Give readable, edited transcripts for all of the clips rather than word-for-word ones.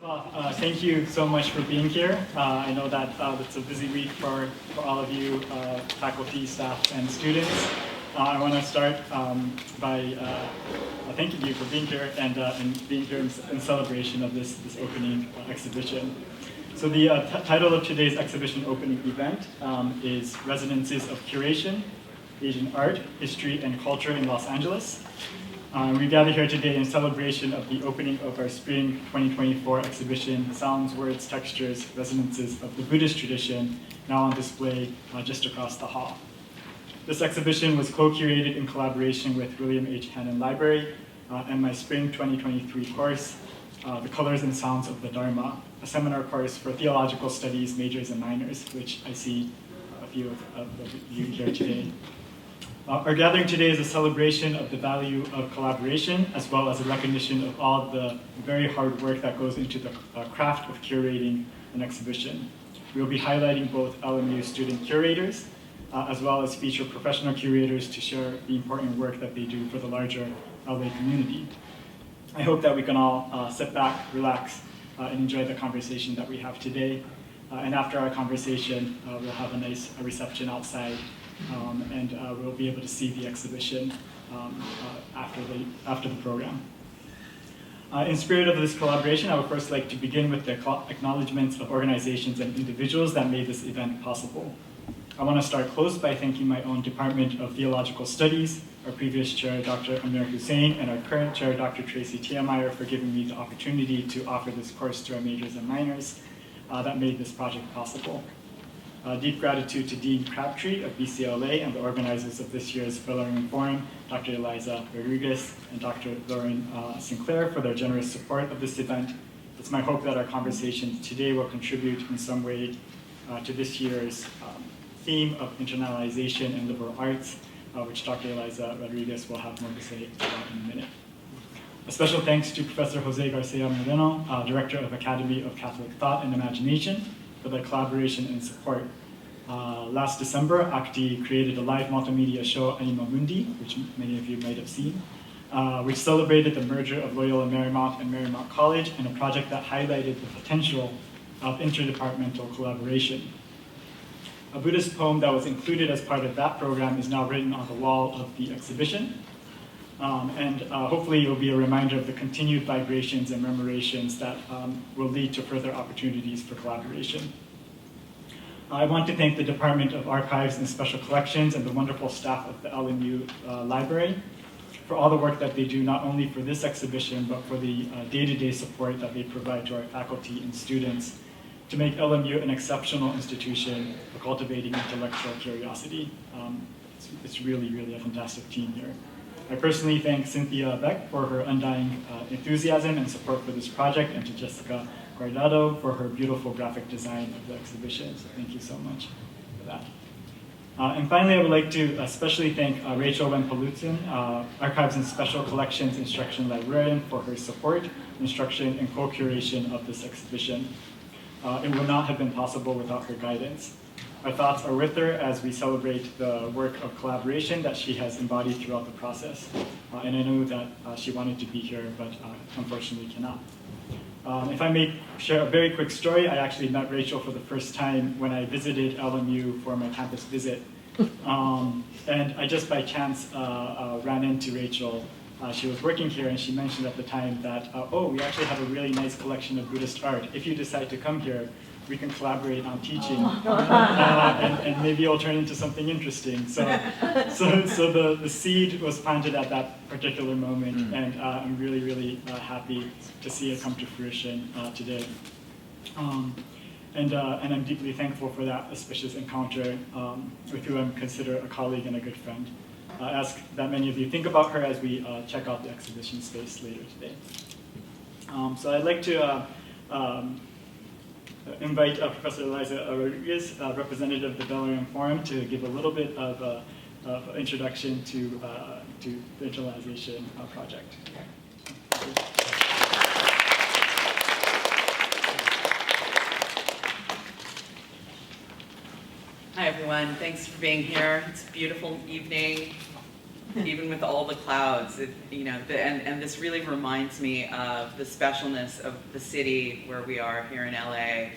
Thank you so much for being here. I know that it's a busy week for all of you, faculty, staff, and students. I want to start by thanking you for being here and being here in celebration of this opening exhibition. So the title of today's exhibition opening event is Residences of Curation, Asian Art, History, and Culture in Los Angeles. We gather here today in celebration of the opening of our Spring 2024 exhibition, Sounds, Words, Textures, Resonances of the Buddhist Tradition, now on display just across the hall. This exhibition was co-curated in collaboration with William H. Hannon Library and my Spring 2023 course, The Colors and Sounds of the Dharma, a seminar course for theological studies majors and minors, which I see a few of you here today. Our gathering today is a celebration of the value of collaboration, as well as a recognition of all the very hard work that goes into the craft of curating an exhibition. We will be highlighting both LMU student curators, as well as feature professional curators to share the important work that they do for the larger LA community. I hope that we can all sit back, relax, and enjoy the conversation that we have today. And after our conversation, we'll have a nice reception outside. And we'll be able to see the exhibition after the program. In spirit of this collaboration, I would first like to begin with the acknowledgements of organizations and individuals that made this event possible. I want to start close by thanking my own Department of Theological Studies, our previous chair, Dr. Amir Hussain, and our current chair, Dr. Tracy Tiemeyer, for giving me the opportunity to offer this course to our majors and minors that made this project possible. Deep gratitude to Dean Crabtree of BCLA and the organizers of this year's Belorean Forum, Dr. Eliza Rodriguez and Dr. Lauren Sinclair, for their generous support of this event. It's my hope that our conversation today will contribute in some way to this year's theme of internalization and liberal arts, which Dr. Eliza Rodriguez will have more to say about in a minute. A special thanks to Professor Jose Garcia Moreno, Director of Academy of Catholic Thought and Imagination, for the collaboration and support. Last December, ACTI created a live multimedia show, Anima Mundi, which many of you might have seen, which celebrated the merger of Loyola Marymount and Marymount College, and a project that highlighted the potential of interdepartmental collaboration. A Buddhist poem that was included as part of that program is now written on the wall of the exhibition. And hopefully it will be a reminder of the continued vibrations and rememorations that will lead to further opportunities for collaboration. I want to thank the Department of Archives and Special Collections and the wonderful staff of the LMU Library for all the work that they do, not only for this exhibition, but for the day-to-day support that they provide to our faculty and students to make LMU an exceptional institution for cultivating intellectual curiosity. It's really, really a fantastic team here. I personally thank Cynthia Beck for her undying enthusiasm and support for this project, and to Jessica Guardado for her beautiful graphic design of the exhibition. So thank you so much for that. And finally, I would like to especially thank Rachel Wempalutson, Archives and Special Collections Instruction Librarian, for her support, instruction, and co-curation of this exhibition. It would not have been possible without her guidance. Our thoughts are with her as we celebrate the work of collaboration that she has embodied throughout the process. And I know that she wanted to be here, but unfortunately cannot. If I may share a very quick story, I actually met Rachel for the first time when I visited LMU for my campus visit. And I just by chance ran into Rachel. She was working here, and she mentioned at the time that, oh, we actually have a really nice collection of Buddhist art. If you decide to come here, we can collaborate on teaching, and maybe it'll turn into something interesting. So the seed was planted at that particular moment, and I'm really, really happy to see it come to fruition today. And I'm deeply thankful for that auspicious encounter with who I consider a colleague and a good friend. I ask that many of you think about her as we check out the exhibition space later today. So I'd like to invite Professor Eliza Rodriguez, representative of the Belorean Forum, to give a little bit of introduction to the internalization project. Hi everyone, thanks for being here. It's a beautiful evening. even with all the clouds, and this really reminds me of the specialness of the city where we are here in LA,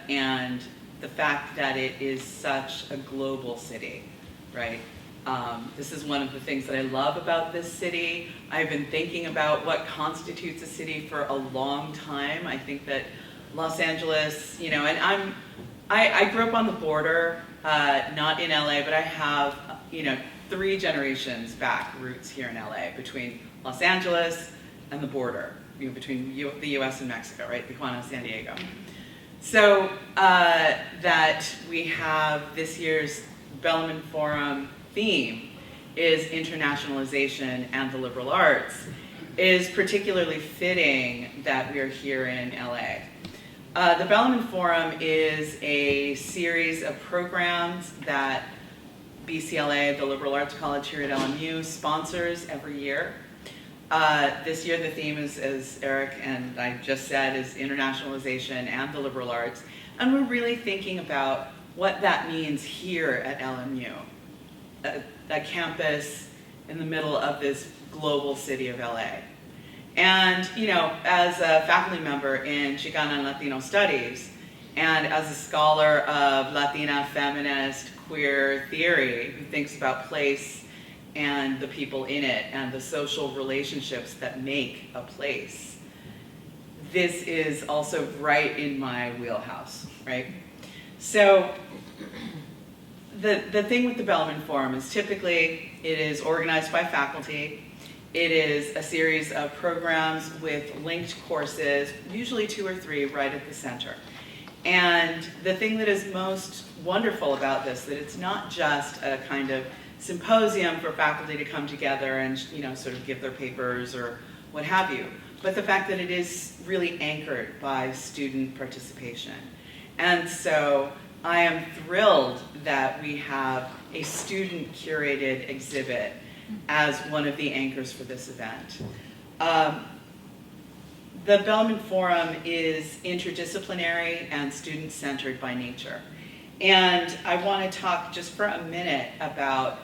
and the fact that it is such a global city, right? This is one of the things that I love about this city. I've been thinking about what constitutes a city for a long time. I think that Los Angeles, and I grew up on the border, not in LA, but I have, 3 generations back roots here in LA, between Los Angeles and the border, between the US and Mexico, right? Tijuana, San Diego. So that we have this year's Bellman Forum theme is internationalization and the liberal arts, is particularly fitting that we are here in LA. The Bellman Forum is a series of programs that BCLA, the Liberal Arts College here at LMU, sponsors every year. This year the theme is, as Eric and I just said, is internationalization and the liberal arts. And we're really thinking about what that means here at LMU, a campus in the middle of this global city of LA. And, as a faculty member in Chicana and Latino studies, and as a scholar of Latina feminist queer theory who thinks about place and the people in it and the social relationships that make a place, this is also right in my wheelhouse, right? So the thing with the Bellman Forum is typically it is organized by faculty. It is a series of programs with linked courses, usually 2 or 3 right at the center. And the thing that is most wonderful about this, that it's not just a kind of symposium for faculty to come together and sort of give their papers or what have you, but the fact that it is really anchored by student participation. And so I am thrilled that we have a student-curated exhibit as one of the anchors for this event. The Bellman Forum is interdisciplinary and student-centered by nature. And I want to talk just for a minute about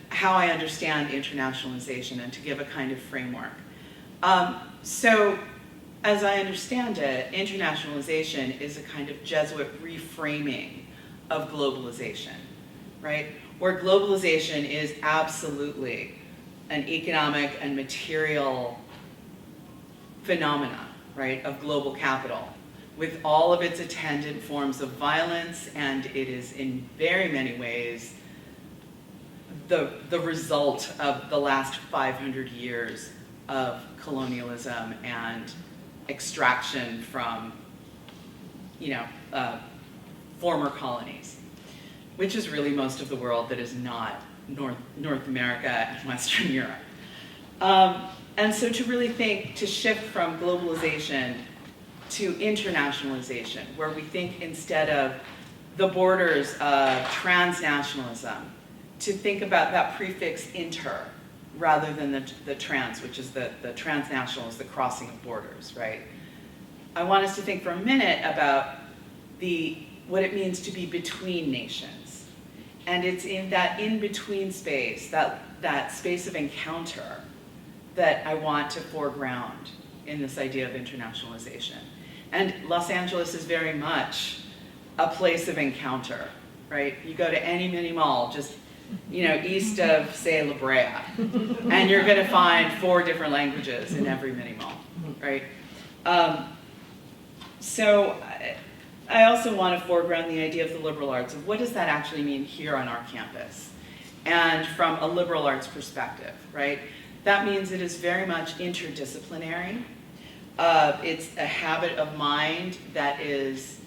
how I understand internationalization and to give a kind of framework. So, as I understand it, internationalization is a kind of Jesuit reframing of globalization, right? Where globalization is absolutely an economic and material phenomena, right, of global capital, with all of its attendant forms of violence, and it is in very many ways the result of the last 500 years of colonialism and extraction from, former colonies, which is really most of the world that is not North America and Western Europe. And so to really to shift from globalization to internationalization, where we think instead of the borders of transnationalism, to think about that prefix inter, rather than the trans, which is the transnational is the crossing of borders, right? I want us to think for a minute about what it means to be between nations. And it's in that in-between space, that space of encounter, that I want to foreground in this idea of internationalization. And Los Angeles is very much a place of encounter, right? You go to any mini mall, just east of, say, La Brea, and you're going to find 4 different languages in every mini mall, right? So I also want to foreground the idea of the liberal arts, of what does that actually mean here on our campus, and from a liberal arts perspective, right? That means it is very much interdisciplinary. It's a habit of mind that is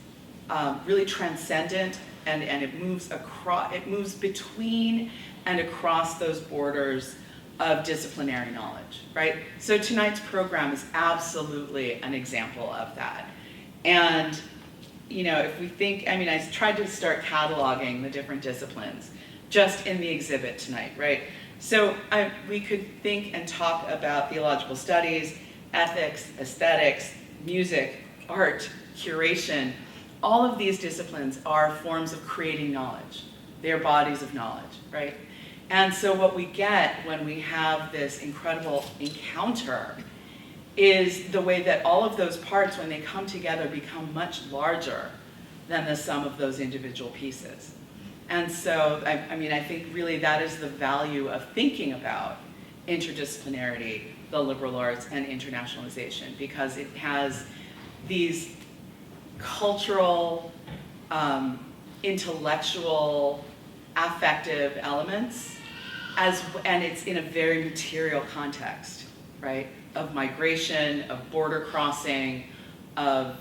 really transcendent, and it moves between and across those borders of disciplinary knowledge, right? So tonight's program is absolutely an example of that. And if we think, I tried to start cataloging the different disciplines just in the exhibit tonight, right? So we could think and talk about theological studies, ethics, aesthetics, music, art, curation. All of these disciplines are forms of creating knowledge. They are bodies of knowledge, right? And so what we get when we have this incredible encounter is the way that all of those parts, when they come together, become much larger than the sum of those individual pieces. And so, I mean, I think really that is the value of thinking about interdisciplinarity, the liberal arts, and internationalization, because it has these cultural, intellectual, affective elements, and it's in a very material context, right? Of migration, of border crossing, of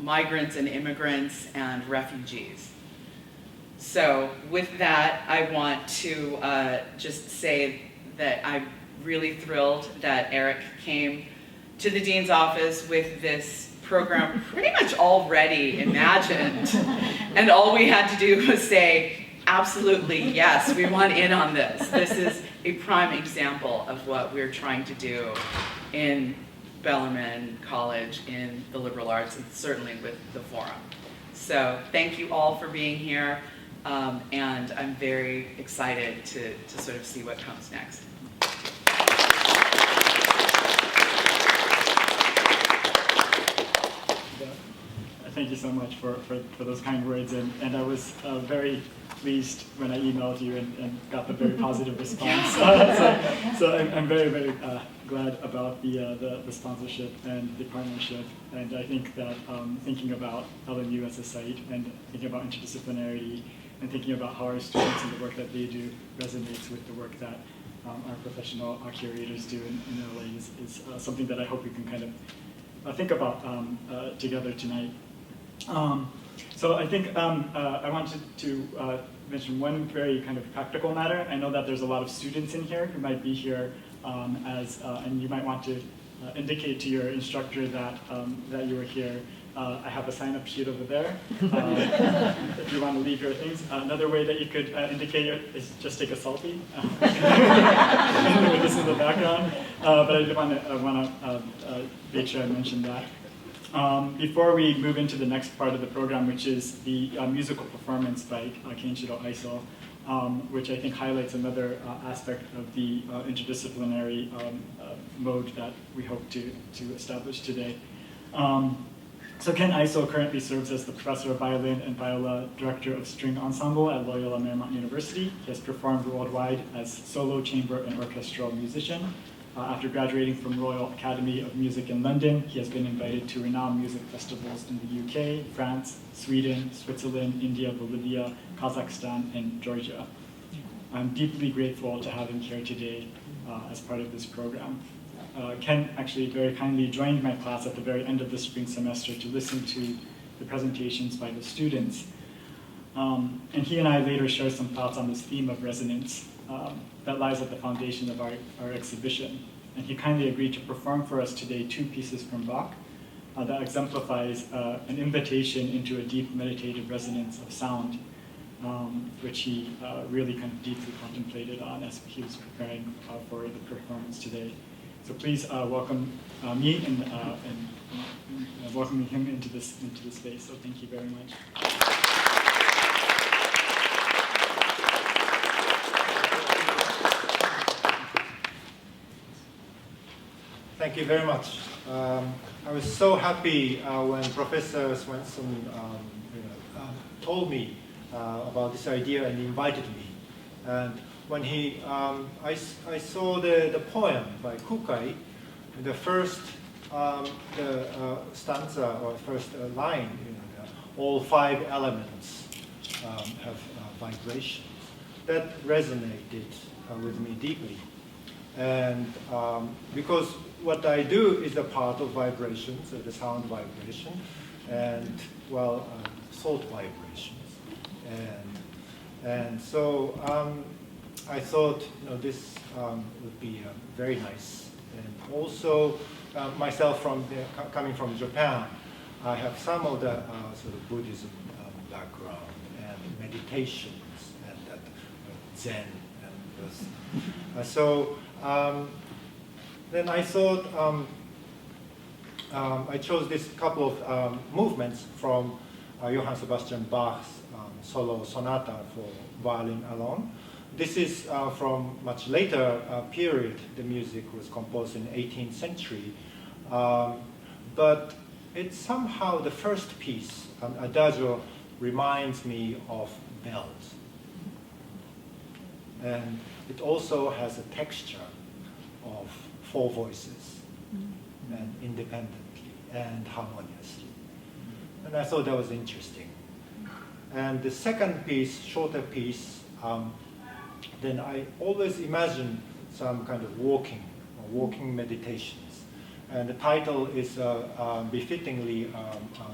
migrants and immigrants and refugees. So with that, I want to just say that I'm really thrilled that Eric came to the Dean's office with this program pretty much already imagined. And all we had to do was say, absolutely, yes, we want in on this. This is a prime example of what we're trying to do in Bellarmine College, in the liberal arts, and certainly with the forum. So thank you all for being here, and I'm very excited to sort of see what comes next. Thank you so much for those kind words, and I was very pleased when I emailed you and got the very positive response. So I'm very, very glad about the sponsorship and the partnership, and I think that thinking about LMU as a site and thinking about interdisciplinarity and thinking about how our students and the work that they do resonates with the work that our professional curators do in LA is something that I hope we can kind of think about together tonight. So I think I wanted to mention one very kind of practical matter. I know that there's a lot of students in here who might be here and you might want to indicate to your instructor that that you were here. I have a sign-up sheet over there if you want to leave your things. Another way that you could indicate it is just take a selfie with this in the background. But I did want to make sure I mentioned that. Before we move into the next part of the program, which is the musical performance by Kenichiro Aiso, which I think highlights another aspect of the interdisciplinary mode that we hope to establish today. So Ken Aiso currently serves as the professor of violin and viola director of string ensemble at Loyola Marymount University. He has performed worldwide as solo, chamber, and orchestral musician. After graduating from Royal Academy of Music in London, he has been invited to renowned music festivals in the UK, France, Sweden, Switzerland, India, Bolivia, Kazakhstan, and Georgia. I'm deeply grateful to have him here today as part of this program. Ken actually very kindly joined my class at the very end of the spring semester to listen to the presentations by the students. And he and I later shared some thoughts on this theme of resonance that lies at the foundation of our exhibition. And he kindly agreed to perform for us today 2 pieces from Bach that exemplifies an invitation into a deep meditative resonance of sound, which he really kind of deeply contemplated on as he was preparing for the performance today. So please welcome me and welcoming him into this space. So thank you very much. Thank you very much. I was so happy when Professor Swenson told me about this idea and invited me. And when I saw the poem by Kukai, the first stanza or first line, all 5 elements have vibrations. That resonated with me deeply. And because what I do is a part of vibrations, the sound vibration, and thought vibrations. And so I thought this would be very nice. And also myself coming from Japan, I have some of the sort of Buddhism background and meditations and that Zen and this. So then I thought I chose this couple of movements from Johann Sebastian Bach's solo sonata for violin alone. this is from much later period. The music was composed in 18th century. But it's somehow the first piece, Adagio, reminds me of bells. And it also has a texture of four voices, and independently and harmoniously. And I thought that was interesting. And the second piece, shorter piece, then I always imagine some kind of walking meditations. And the title is befittingly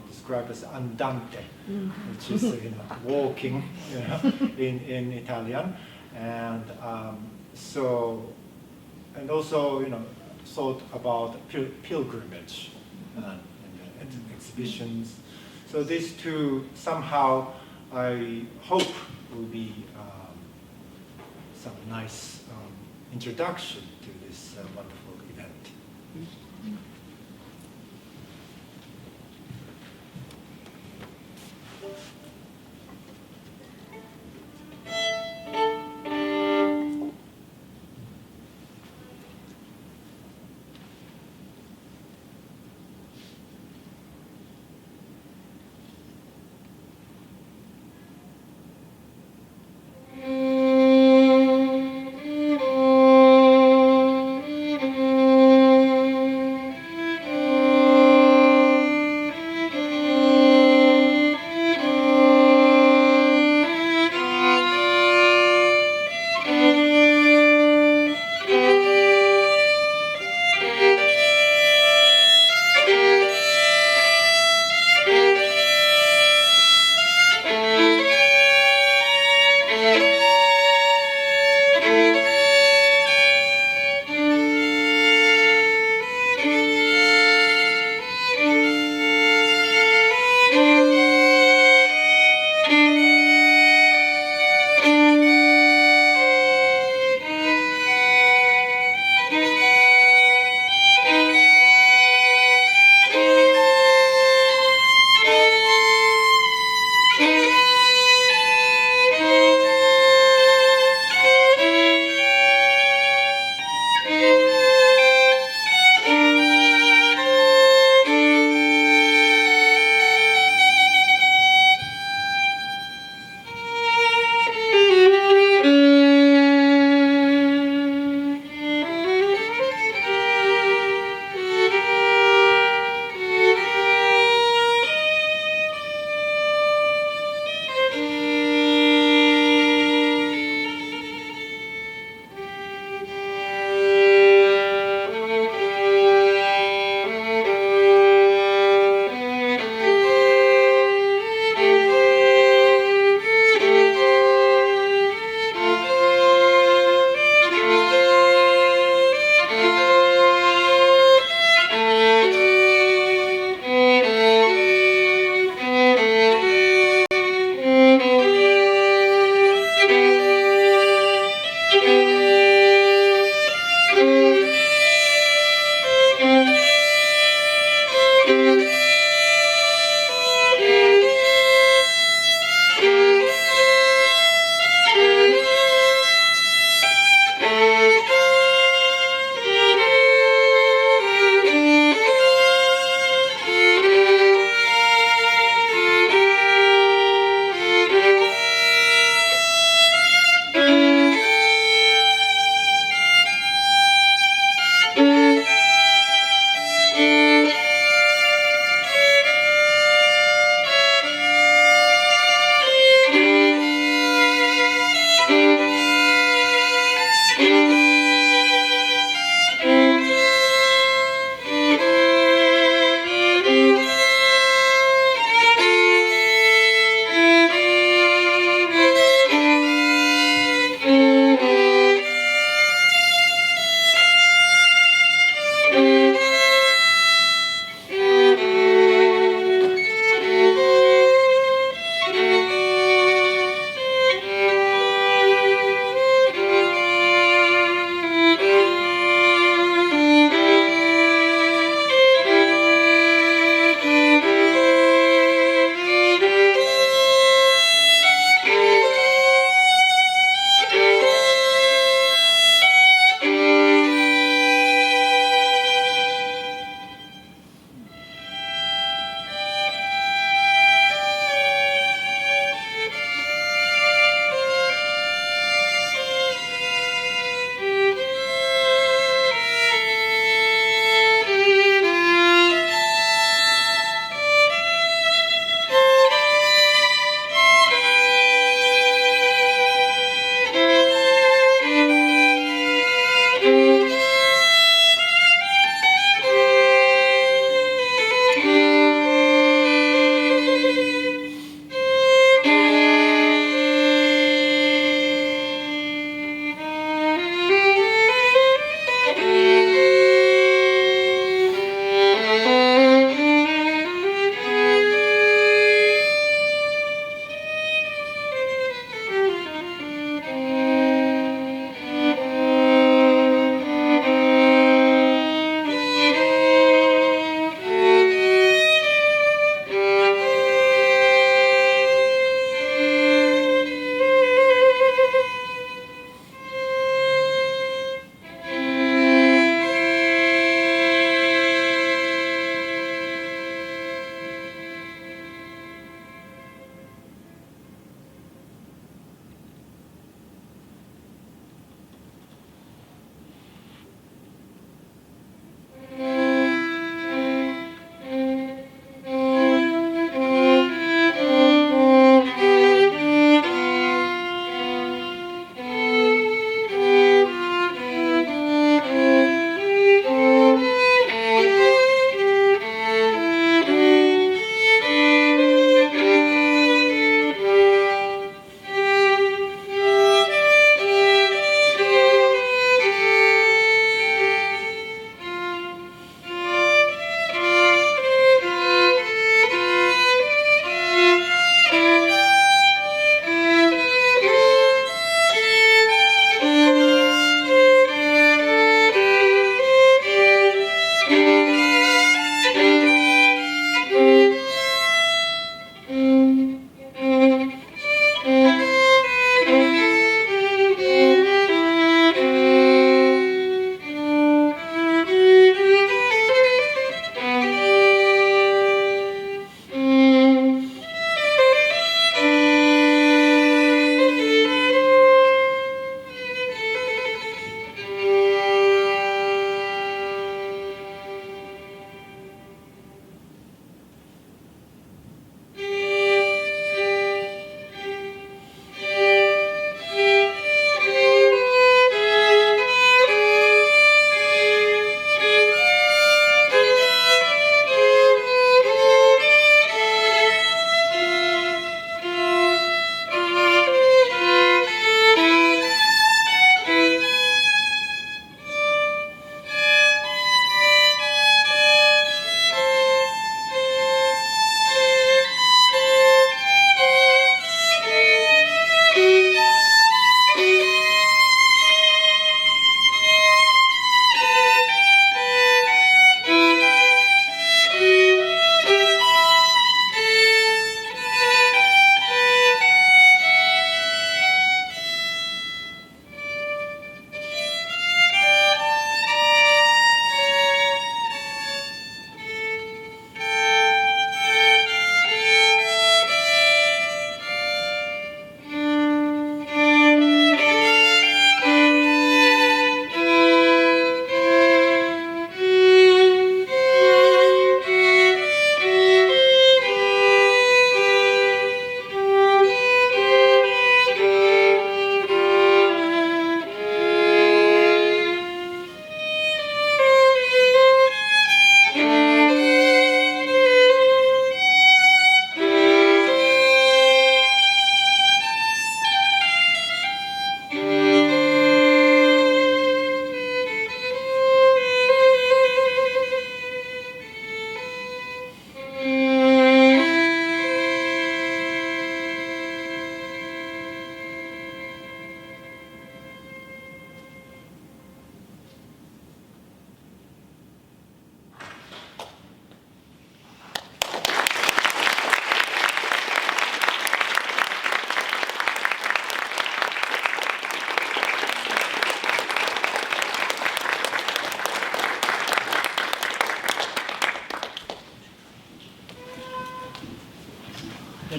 described as andante, which is walking in Italian. And and also thought about pilgrimage and exhibitions. So these two somehow I hope will be some nice introduction to this wonderful event.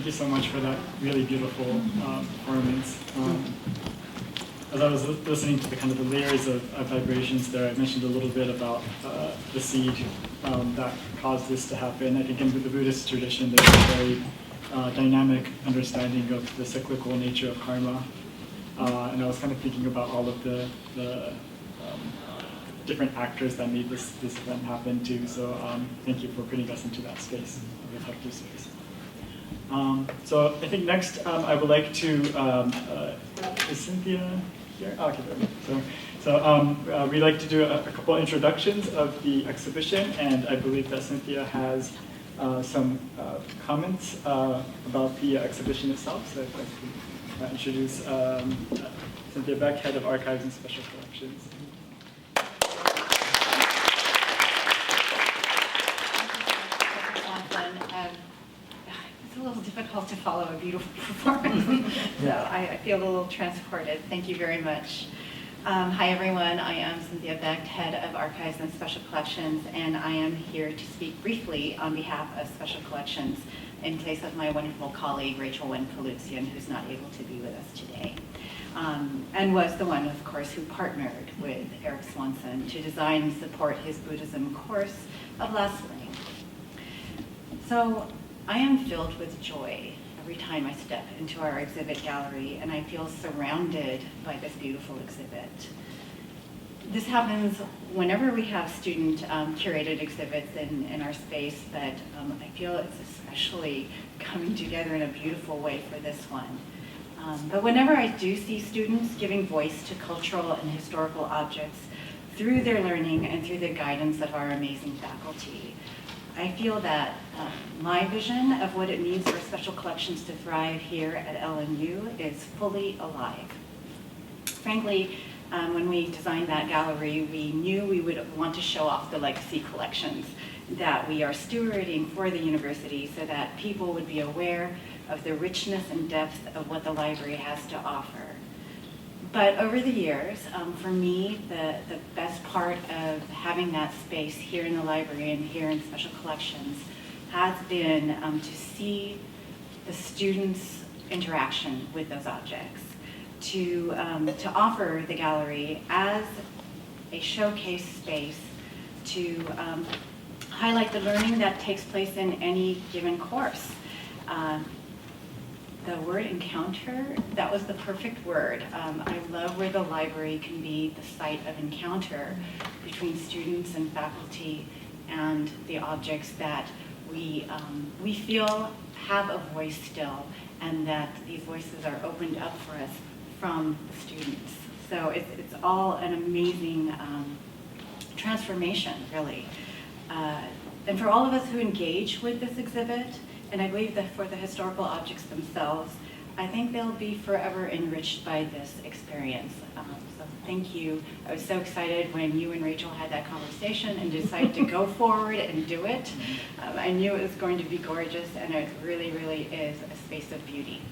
you so much for that really beautiful performance. As I was listening to the kind of the layers of vibrations there, I mentioned a little bit about the seed that caused this to happen. I think in the Buddhist tradition, there's a very dynamic understanding of the cyclical nature of karma. And I was kind of thinking about all of the different actors that made this event happen too. So thank you for putting us into that space, the reflective space. So I think next I would like to, is Cynthia here? Oh, okay, there. So we'd like to do a couple introductions of the exhibition, and I believe that Cynthia has some comments about the exhibition itself. So I'd like to introduce Cynthia Beck, Head of Archives and Special Collections. It's a little difficult to follow a beautiful performance, so I feel a little transported. Thank you very much. Hi everyone, I am Cynthia Beck, Head of Archives and Special Collections, and I am here to speak briefly on behalf of Special Collections in place of my wonderful colleague, Rachel Wen-Paluzian, who's not able to be with us today. And was the one, of course, who partnered with Eric Swanson to design and support his Buddhism course of last spring. So I am filled with joy every time I step into our exhibit gallery, and I feel surrounded by this beautiful exhibit. This happens whenever we have student curated exhibits in our space, but I feel it's especially coming together in a beautiful way for this one. But whenever I do see students giving voice to cultural and historical objects through their learning and through the guidance of our amazing faculty, I feel that my vision of what it means for special collections to thrive here at LNU is fully alive. Frankly, when we designed that gallery, we knew we would want to show off the legacy collections that we are stewarding for the university so that people would be aware of the richness and depth of what the library has to offer. But over the years, for me, the best part of having that space here in the library and here in Special Collections has been to see the students' interaction with those objects, to offer the gallery as a showcase space to highlight the learning that takes place in any given course. The word encounter, that was the perfect word. I love where the library can be the site of encounter between students and faculty and the objects that we feel have a voice still, and that these voices are opened up for us from the students. So it's all an amazing transformation, really. And for all of us who engage with this exhibit, and I believe that for the historical objects themselves, I think they'll be forever enriched by this experience. So thank you. I was so excited when you and Rachel had that conversation and decided to go forward and do it. I knew it was going to be gorgeous, and it really, really is a space of beauty.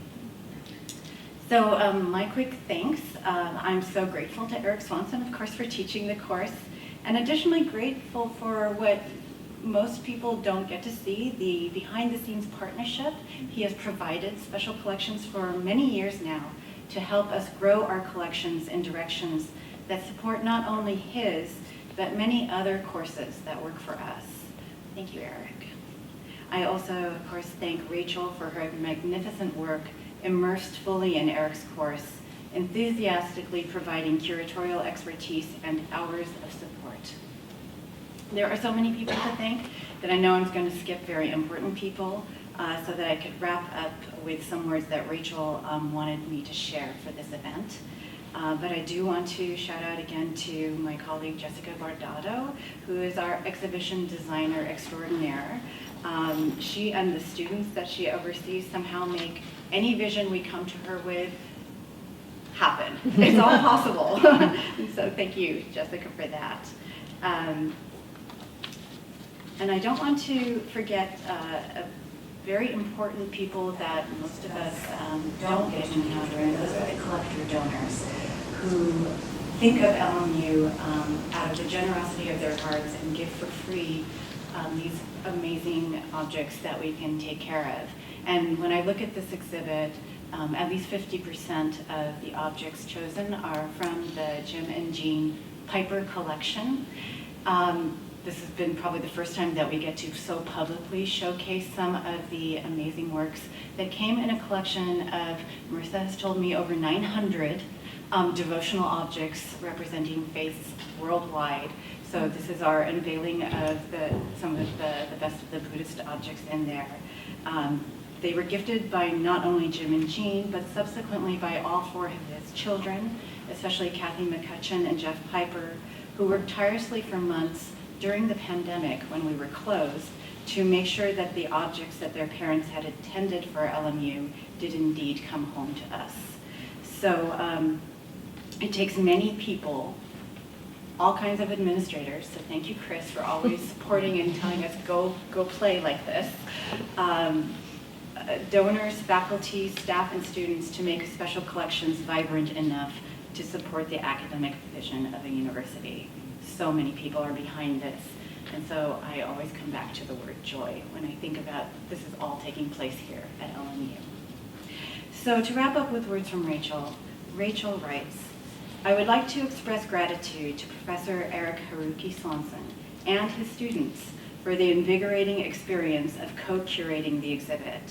So my quick thanks. I'm so grateful to Eric Swanson, of course, for teaching the course, and additionally grateful for what most people don't get to see, the behind-the-scenes partnership he has provided Special Collections for many years now to help us grow our collections in directions that support not only his, but many other courses that work for us. Thank you, Eric. I also, of course, thank Rachel for her magnificent work immersed fully in Eric's course, enthusiastically providing curatorial expertise and hours of support. There are so many people to thank that I know I'm going to skip very important people so that I could wrap up with some words that Rachel wanted me to share for this event. But I do want to shout out again to my colleague Jessica Bardado, who is our exhibition designer extraordinaire. She and the students that she oversees somehow make any vision we come to her with happen. It's all possible. So thank you, Jessica, for that. And I don't want to forget very important people that most of us don't get to encounter, and those are the collector donors who think of LMU out of the generosity of their hearts and give for free these amazing objects that we can take care of. And when I look at this exhibit, at least 50% of the objects chosen are from the Jim and Jean Piper collection. This has been probably the first time that we get to so publicly showcase some of the amazing works that came in a collection of, Marissa has told me, over 900 devotional objects representing faiths worldwide. So this is our unveiling of some of the best of the Buddhist objects in there. They were gifted by not only Jim and Jean, but subsequently by all four of his children, especially Kathy McCutcheon and Jeff Piper, who worked tirelessly for months during the pandemic when we were closed to make sure that the objects that their parents had intended for LMU did indeed come home to us. So it takes many people, all kinds of administrators, so thank you, Chris, for always supporting and telling us, go play like this. Donors, faculty, staff, and students to make special collections vibrant enough to support the academic vision of a university. So many people are behind this, and so I always come back to the word joy when I think about this is all taking place here at LMU. So to wrap up with words from Rachel, Rachel writes, I would like to express gratitude to Professor Eric Haruki Swanson and his students for the invigorating experience of co-curating the exhibit.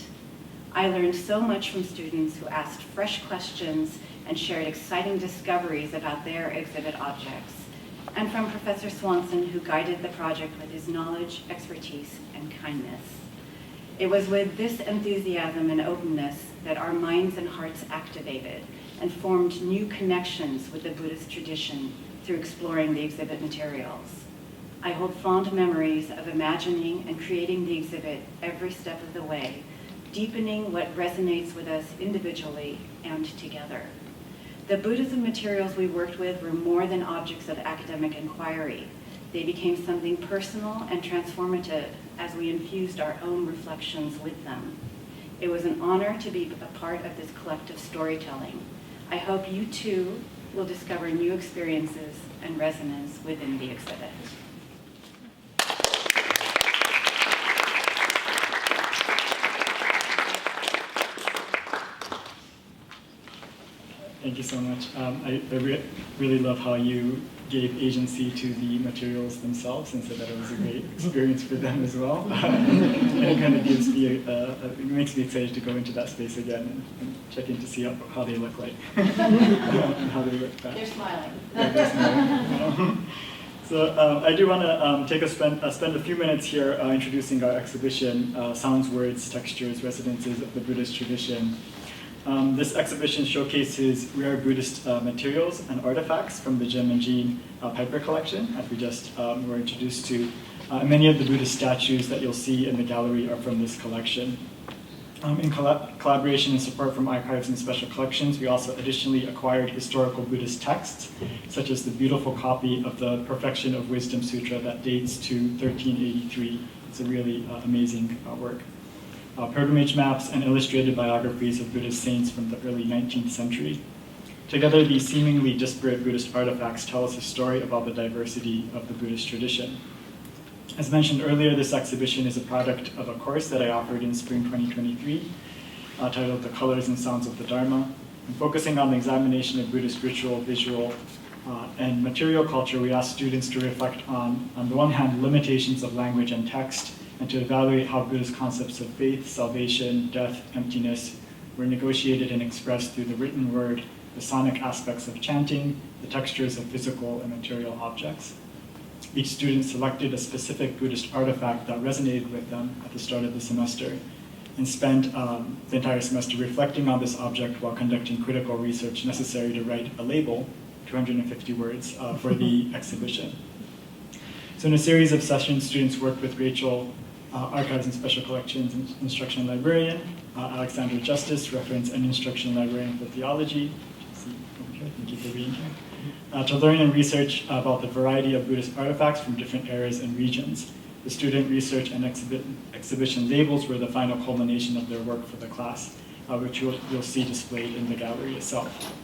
I learned so much from students who asked fresh questions and shared exciting discoveries about their exhibit objects, and from Professor Swanson, who guided the project with his knowledge, expertise, and kindness. It was with this enthusiasm and openness that our minds and hearts activated and formed new connections with the Buddhist tradition through exploring the exhibit materials. I hold fond memories of imagining and creating the exhibit every step of the way, deepening what resonates with us individually and together. The Buddhism materials we worked with were more than objects of academic inquiry. They became something personal and transformative as we infused our own reflections with them. It was an honor to be a part of this collective storytelling. I hope you too will discover new experiences and resonance within the exhibit. Thank you so much. I really love how you gave agency to the materials themselves and said that it was a great experience for them as well. And it kind of gives me, it makes me excited to go into that space again and check in to see how they look like and how they look back. They're smiling. Yeah, they're smiling. So I do want to spend a few minutes here introducing our exhibition, Sounds, Words, Textures, Residences of the Buddhist Tradition. This exhibition showcases rare Buddhist materials and artifacts from the Jim and Jean Piper collection, as we just were introduced to. Many of the Buddhist statues that you'll see in the gallery are from this collection. In collaboration and support from archives and special collections, we also additionally acquired historical Buddhist texts, such as the beautiful copy of the Perfection of Wisdom Sutra that dates to 1383. It's a really amazing work. Pilgrimage maps and illustrated biographies of Buddhist saints from the early 19th century. Together, these seemingly disparate Buddhist artifacts tell us a story about the diversity of the Buddhist tradition. As mentioned earlier, this exhibition is a product of a course that I offered in spring 2023, titled The Colors and Sounds of the Dharma. And focusing on the examination of Buddhist ritual, visual, and material culture, we asked students to reflect on the one hand, limitations of language and text, and to evaluate how Buddhist concepts of faith, salvation, death, emptiness were negotiated and expressed through the written word, the sonic aspects of chanting, the textures of physical and material objects. Each student selected a specific Buddhist artifact that resonated with them at the start of the semester and spent the entire semester reflecting on this object while conducting critical research necessary to write a label, 250 words, for the exhibition. So in a series of sessions, students worked with Rachel, Archives and Special Collections Instructional Librarian, Alexandra Justice, Reference and Instructional Librarian for Theology, thank you for being here, to learn and research about the variety of Buddhist artifacts from different eras and regions. The student research and exhibition labels were the final culmination of their work for the class, which you'll see displayed in the gallery itself.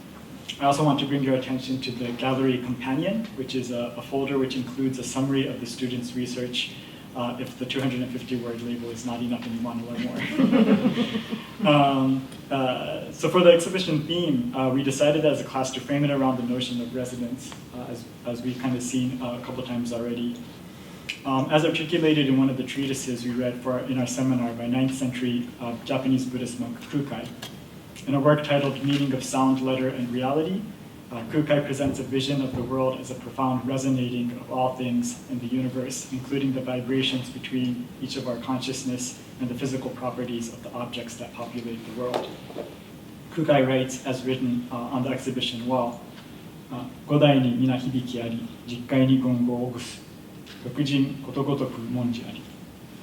I also want to bring your attention to the Gallery Companion, which is a folder which includes a summary of the students' research if the 250-word label is not enough and you want to learn more. So for the exhibition theme, we decided as a class to frame it around the notion of resonance, as we've kind of seen a couple times already. As articulated in one of the treatises we read in our seminar by 9th century Japanese Buddhist monk Kukai. In a work titled Meaning of Sound, Letter, and Reality, Kukai presents a vision of the world as a profound resonating of all things in the universe, including the vibrations between each of our consciousness and the physical properties of the objects that populate the world. Kukai writes, as written on the exhibition wall, 五代に皆響きあり、実界に言語をぐす。六人ことごとく文字あり。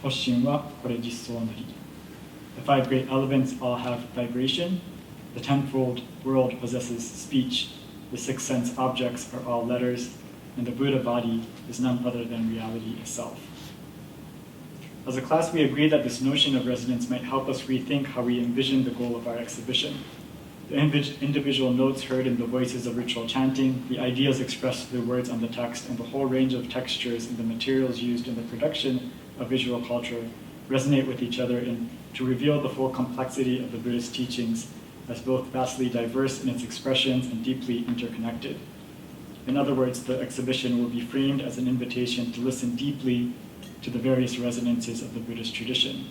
発心はこれ実相なり。The five great elements all have vibration. The tenfold world possesses speech. The six sense objects are all letters, and the Buddha body is none other than reality itself. As a class, we agreed that this notion of resonance might help us rethink how we envision the goal of our exhibition. The individual notes heard in the voices of ritual chanting, the ideas expressed through words on the text, and the whole range of textures in the materials used in the production of visual culture resonate with each other to reveal the full complexity of the Buddhist teachings as both vastly diverse in its expressions and deeply interconnected. In other words, the exhibition will be framed as an invitation to listen deeply to the various resonances of the Buddhist tradition.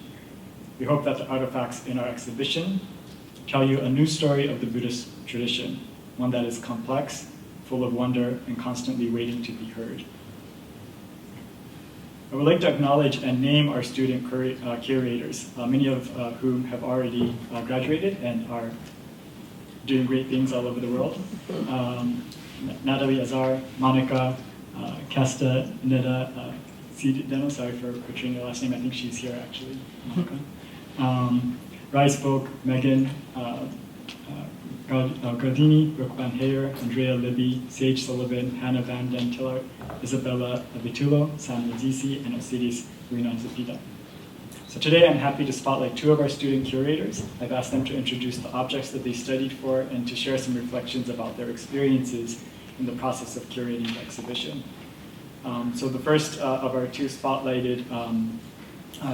We hope that the artifacts in our exhibition tell you a new story of the Buddhist tradition, one that is complex, full of wonder, and constantly waiting to be heard. I would like to acknowledge and name our student curators, many of whom have already graduated and are doing great things all over the world. Natalie Azar, Monica, Casta, Neda, Deno, sorry for butchering your last name, I think she's here actually, Monica. Rise Folk, Megan, Gardini, Brooke Van Heyer, Andrea Libby, Sage Sullivan, Hannah Van Den Tiller, Isabella Vitulo, Sam Yaziji, and Osiris Zepeda. So today I'm happy to spotlight two of our student curators. I've asked them to introduce the objects that they studied for and to share some reflections about their experiences in the process of curating the exhibition. So the first of our two spotlighted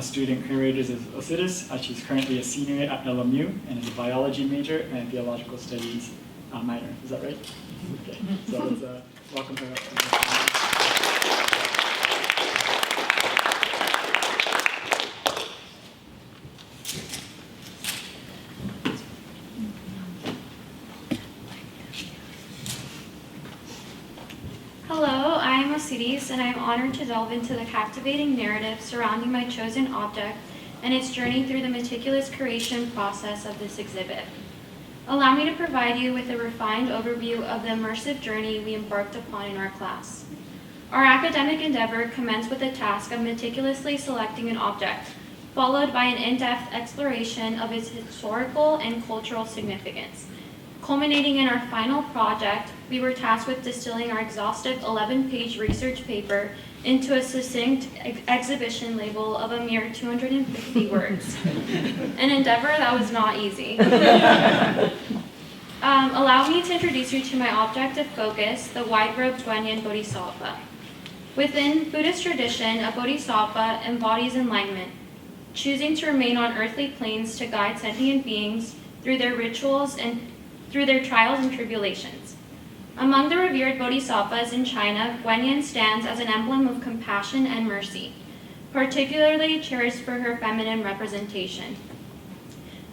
student curators is Osiris. She's currently a senior at LMU and is a biology major and theological studies minor. Is that right? Okay. So let's welcome her up to the Hello, I am Osiris, and I am honored to delve into the captivating narrative surrounding my chosen object and its journey through the meticulous curation process of this exhibit. Allow me to provide you with a refined overview of the immersive journey we embarked upon in our class. Our academic endeavor commenced with the task of meticulously selecting an object, followed by an in-depth exploration of its historical and cultural significance. Culminating in our final project, we were tasked with distilling our exhaustive 11-page research paper into a succinct exhibition label of a mere 250 words. An endeavor that was not easy. Allow me to introduce you to my object of focus, the wide-robed Guanyin Bodhisattva. Within Buddhist tradition, a bodhisattva embodies enlightenment, choosing to remain on earthly planes to guide sentient beings through their rituals and through their trials and tribulations. Among the revered bodhisattvas in China, Guanyin stands as an emblem of compassion and mercy, particularly cherished for her feminine representation.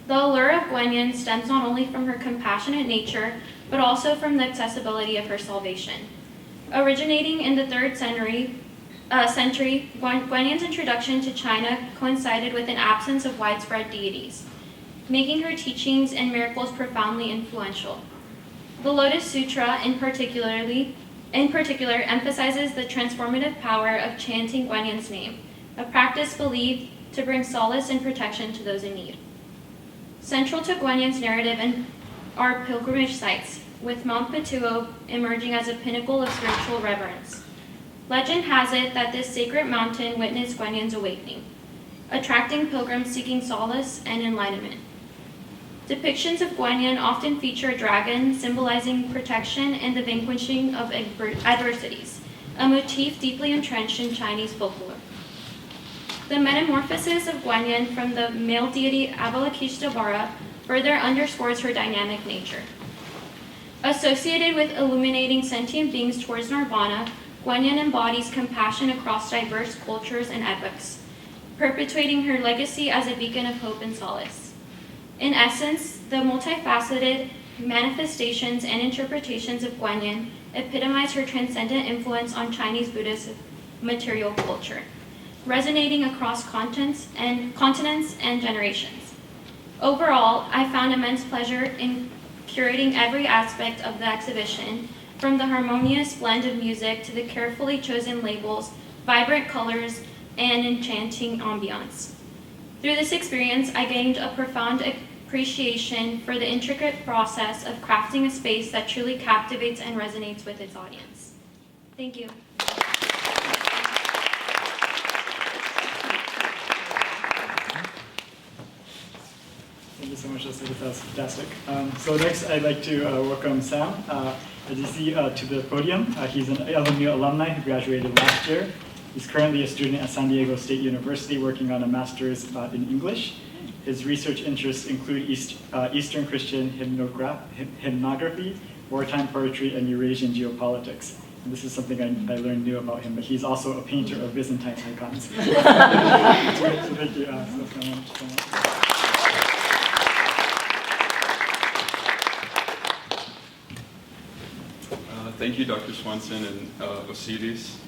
The allure of Guanyin stems not only from her compassionate nature, but also from the accessibility of her salvation. Originating in the 3rd century, Guanyin's introduction to China coincided with an absence of widespread deities, making her teachings and miracles profoundly influential. The Lotus Sutra, in particular, emphasizes the transformative power of chanting Guanyin's name, a practice believed to bring solace and protection to those in need. Central to Guanyin's narrative are pilgrimage sites, with Mount Pituo emerging as a pinnacle of spiritual reverence. Legend has it that this sacred mountain witnessed Guanyin's awakening, attracting pilgrims seeking solace and enlightenment. Depictions of Guanyin often feature a dragon symbolizing protection and the vanquishing of adversities, a motif deeply entrenched in Chinese folklore. The metamorphosis of Guanyin from the male deity Avalokiteshvara further underscores her dynamic nature. Associated with illuminating sentient beings towards nirvana, Guanyin embodies compassion across diverse cultures and epochs, perpetuating her legacy as a beacon of hope and solace. In essence, the multifaceted manifestations and interpretations of Guanyin epitomize her transcendent influence on Chinese Buddhist material culture, resonating across continents and generations. Overall, I found immense pleasure in curating every aspect of the exhibition, from the harmonious blend of music to the carefully chosen labels, vibrant colors, and enchanting ambiance. Through this experience, I gained a profound appreciation for the intricate process of crafting a space that truly captivates and resonates with its audience. Thank you. Thank you so much, Leslie. That was fantastic. So next, I'd like to welcome Sam Yaziji to the podium. He's an LMU alumni who graduated last year. He's currently a student at San Diego State University working on a master's in English. His research interests include Eastern Christian hymnography, wartime poetry, and Eurasian geopolitics. And this is something I learned new about him, but he's also a painter of Byzantine icons. So thank you so much. Thank you, Dr. Swanson and Osiris.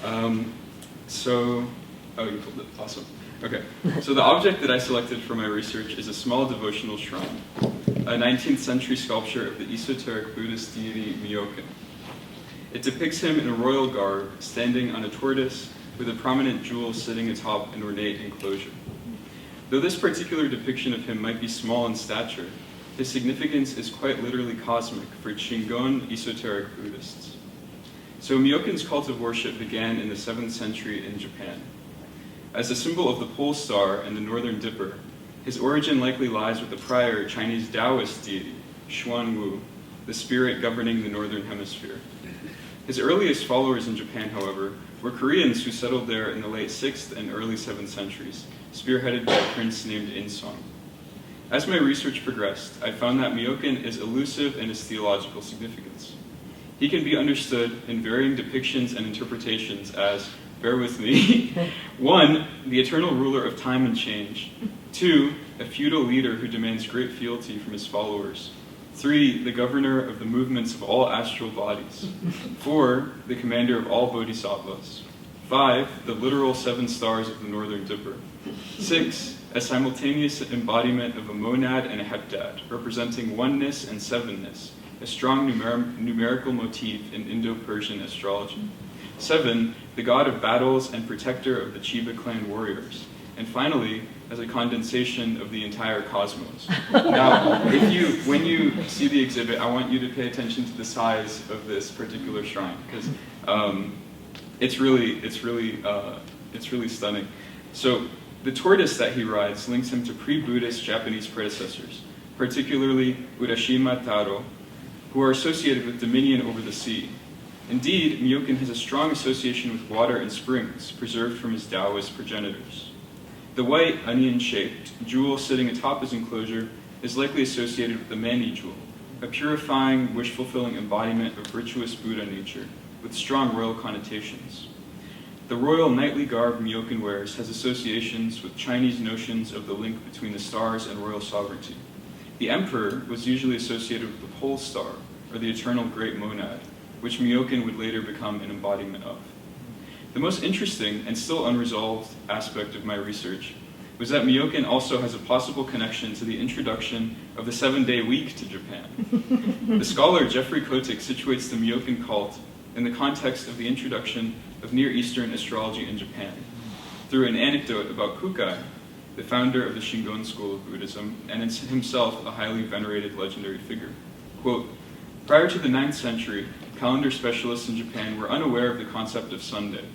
Oh, you pulled it. Awesome. Okay. So the object that I selected for my research is a small devotional shrine, a 19th century sculpture of the esoteric Buddhist deity Myokin. It depicts him in a royal garb, standing on a tortoise with a prominent jewel sitting atop an ornate enclosure. Though this particular depiction of him might be small in stature, his significance is quite literally cosmic for Shingon esoteric Buddhists. So Myokin's cult of worship began in the 7th century in Japan. As a symbol of the pole star and the northern dipper, his origin likely lies with the prior Chinese Taoist deity, Xuanwu, the spirit governing the northern hemisphere. His earliest followers in Japan, however, were Koreans who settled there in the late 6th and early 7th centuries, spearheaded by a prince named Insong. As my research progressed, I found that Myokin is elusive in his theological significance. He can be understood in varying depictions and interpretations as, bear with me, 1, the eternal ruler of time and change, 2, a feudal leader who demands great fealty from his followers, 3, the governor of the movements of all astral bodies, 4, the commander of all bodhisattvas, 5, the literal 7 stars of the northern dipper, 6, a simultaneous embodiment of a monad and a heptad, representing oneness and sevenness, a strong numerical motif in Indo-Persian astrology. 7, the god of battles and protector of the Chiba clan warriors. And finally, as a condensation of the entire cosmos. Now, when you see the exhibit, I want you to pay attention to the size of this particular shrine, because it's really stunning. So the tortoise that he rides links him to pre-Buddhist Japanese predecessors, particularly Urashima Taro, who are associated with dominion over the sea. Indeed, Myokin has a strong association with water and springs, preserved from his Taoist progenitors. The white, onion-shaped jewel sitting atop his enclosure is likely associated with the Mani jewel, a purifying, wish-fulfilling embodiment of virtuous Buddha nature, with strong royal connotations. The royal knightly garb Myokin wears has associations with Chinese notions of the link between the stars and royal sovereignty. The emperor was usually associated with the pole star, or the eternal great monad, which Myokin would later become an embodiment of. The most interesting and still unresolved aspect of my research was that Myokin also has a possible connection to the introduction of the 7-day week to Japan. The scholar Jeffrey Kotick situates the Myokin cult in the context of the introduction of Near Eastern astrology in Japan, through an anecdote about Kukai, the founder of the Shingon school of Buddhism, and himself a highly venerated legendary figure. Quote, prior to the 9th century, calendar specialists in Japan were unaware of the concept of Sunday.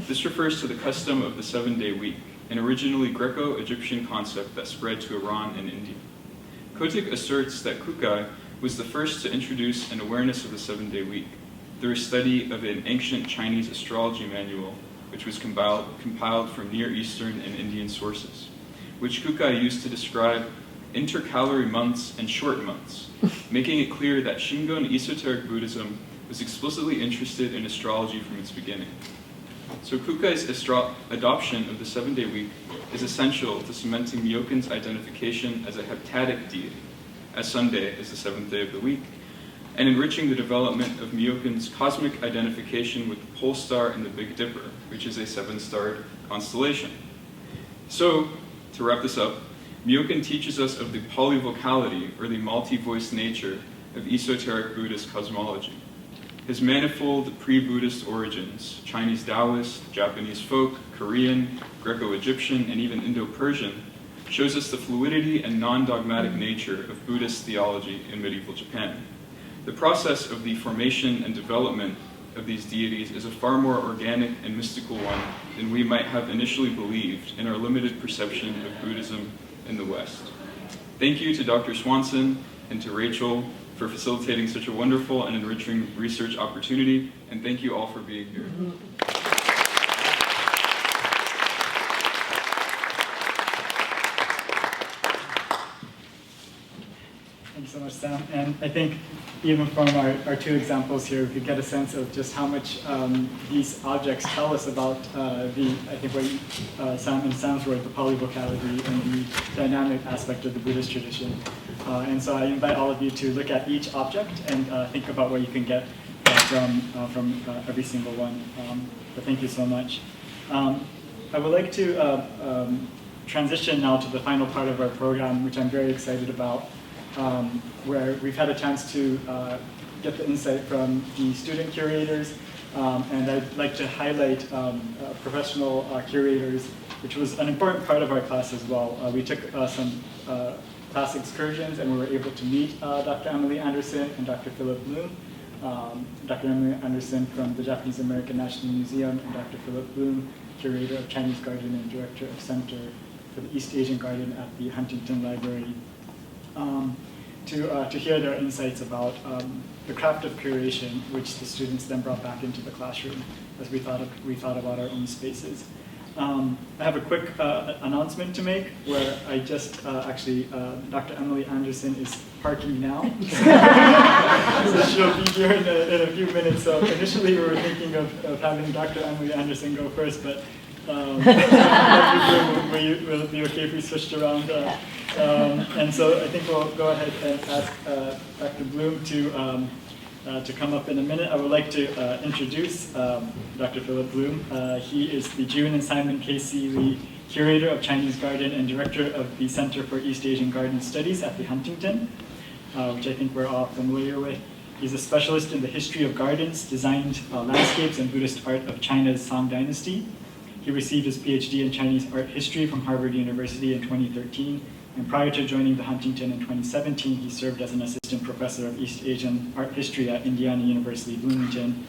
This refers to the custom of the 7-day week, an originally Greco-Egyptian concept that spread to Iran and India. Kotick asserts that Kukai was the first to introduce an awareness of the 7-day week through a study of an ancient Chinese astrology manual which was compiled from Near Eastern and Indian sources, which Kukai used to describe intercalary months and short months, making it clear that Shingon esoteric Buddhism was explicitly interested in astrology from its beginning. So Kukai's adoption of the 7-day week is essential to cementing Myokin's identification as a heptadic deity, as Sunday is the 7th day of the week, and enriching the development of Myokin's cosmic identification with the pole star in the Big Dipper, which is a 7-starred constellation. So, to wrap this up, Myokin teaches us of the polyvocality, or the multi-voiced nature, of esoteric Buddhist cosmology. His manifold pre-Buddhist origins, Chinese Taoist, Japanese folk, Korean, Greco-Egyptian, and even Indo-Persian, shows us the fluidity and non-dogmatic nature of Buddhist theology in medieval Japan. The process of the formation and development of these deities is a far more organic and mystical one than we might have initially believed in our limited perception of Buddhism in the West. Thank you to Dr. Swanson and to Rachel for facilitating such a wonderful and enriching research opportunity, and thank you all for being here. Thanks so much, Sam. And I think even from our two examples here, we could get a sense of just how much these objects tell us about I think what Sam and Sam's word, the polyvocality and the dynamic aspect of the Buddhist tradition. And so I invite all of you to look at each object and think about what you can get from every single one. But thank you so much. I would like to transition now to the final part of our program, which I'm very excited about, where we've had a chance to get the insight from the student curators, and I'd like to highlight professional curators, which was an important part of our class as well. We took some class excursions, and we were able to meet Dr. Emily Anderson and Dr. Phillip Bloom. Dr. Emily Anderson from the Japanese American National Museum, and Dr. Phillip Bloom, curator of Chinese Garden and director of Center for the East Asian Garden at the Huntington Library, to hear their insights about the craft of curation, which the students then brought back into the classroom as we thought about our own spaces. I have a quick announcement to make, where I just Dr. Emily Anderson is parking now. So she'll be here in a few minutes. So initially we were thinking of having Dr. Emily Anderson go first, but will it be okay if we switched around? And so I think we'll go ahead and ask Dr. Bloom to come up in a minute. I would like to introduce Dr. Phillip Bloom. He is the June and Simon K. Seeley Curator of Chinese Garden and Director of the Center for East Asian Garden Studies at the Huntington, which I think we're all familiar with. He's a specialist in the history of gardens, designed landscapes and Buddhist art of China's Song Dynasty. He received his PhD in Chinese art history from Harvard University in 2013. And prior to joining the Huntington in 2017, he served as an assistant professor of East Asian art history at Indiana University, Bloomington,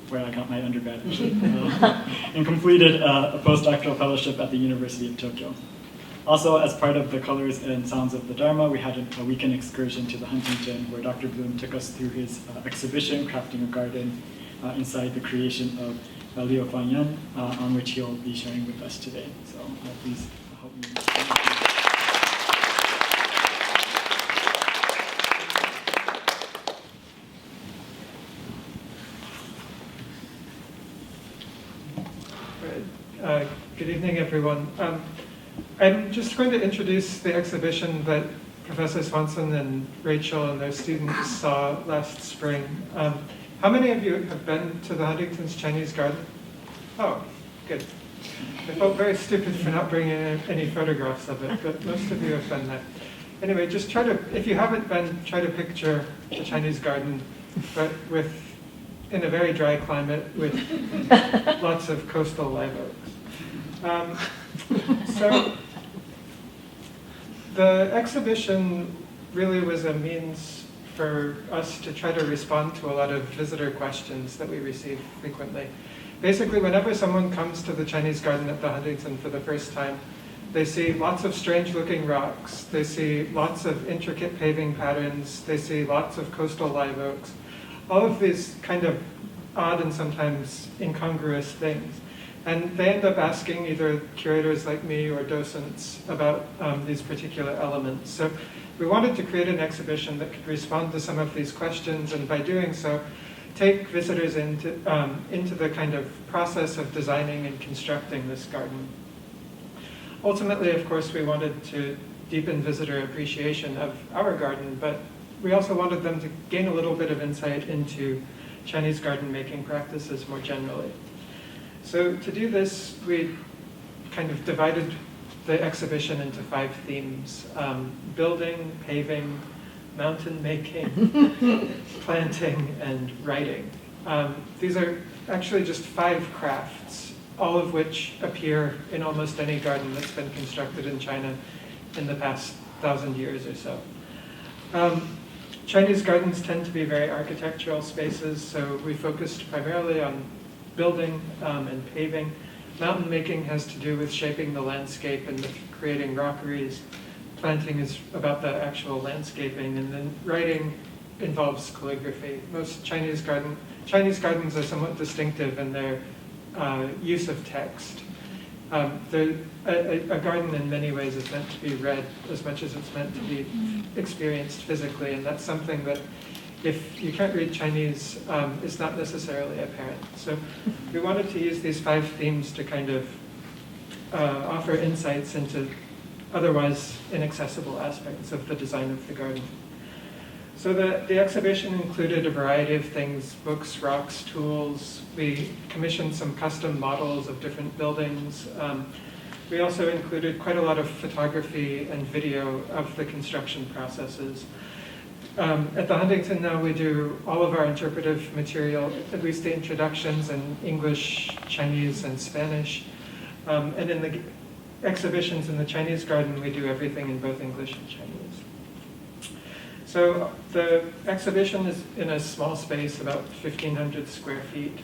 where I got my undergrad, actually, and completed a postdoctoral fellowship at the University of Tokyo. Also, as part of the Colors and Sounds of the Dharma, we had a weekend excursion to the Huntington, where Dr. Bloom took us through his exhibition, Crafting a Garden, inside the creation of Liu Fanyan, on which he'll be sharing with us today. So please help me. Good evening, everyone. I'm just going to introduce the exhibition that Professor Swanson and Rachel and their students saw last spring. How many of you have been to the Huntington's Chinese Garden? Oh, good. I felt very stupid for not bringing any photographs of it, but most of you have been there. Anyway, just try to, if you haven't been, try to picture the Chinese Garden, but in a very dry climate with lots of coastal live oaks. So the exhibition really was a means for us to try to respond to a lot of visitor questions that we receive frequently. Basically, whenever someone comes to the Chinese Garden at the Huntington for the first time, they see lots of strange-looking rocks, they see lots of intricate paving patterns, they see lots of coastal live oaks, all of these kind of odd and sometimes incongruous things. And they end up asking either curators like me or docents about these particular elements. So we wanted to create an exhibition that could respond to some of these questions, and by doing so, take visitors into the kind of process of designing and constructing this garden. Ultimately, of course, we wanted to deepen visitor appreciation of our garden, but we also wanted them to gain a little bit of insight into Chinese garden making practices more generally. So to do this, we kind of divided the exhibition into 5 themes: building, paving, mountain making, planting, and writing. These are actually just 5 crafts, all of which appear in almost any garden that's been constructed in China in the past 1,000 years or so. Chinese gardens tend to be very architectural spaces, so we focused primarily on building and paving. Mountain making has to do with shaping the landscape and creating rockeries. Planting is about the actual landscaping, and then writing involves calligraphy. Most Chinese gardens are somewhat distinctive in their use of text. A garden in many ways is meant to be read as much as it's meant to be experienced physically, and that's something that if you can't read Chinese, it's not necessarily apparent. So we wanted to use these 5 themes to kind of offer insights into otherwise inaccessible aspects of the design of the garden. So the exhibition included a variety of things: books, rocks, tools. We commissioned some custom models of different buildings. We also included quite a lot of photography and video of the construction processes. At the Huntington now, we do all of our interpretive material, at least the introductions, in English, Chinese, and Spanish. And in the exhibitions in the Chinese garden, we do everything in both English and Chinese. So the exhibition is in a small space, about 1,500 square feet.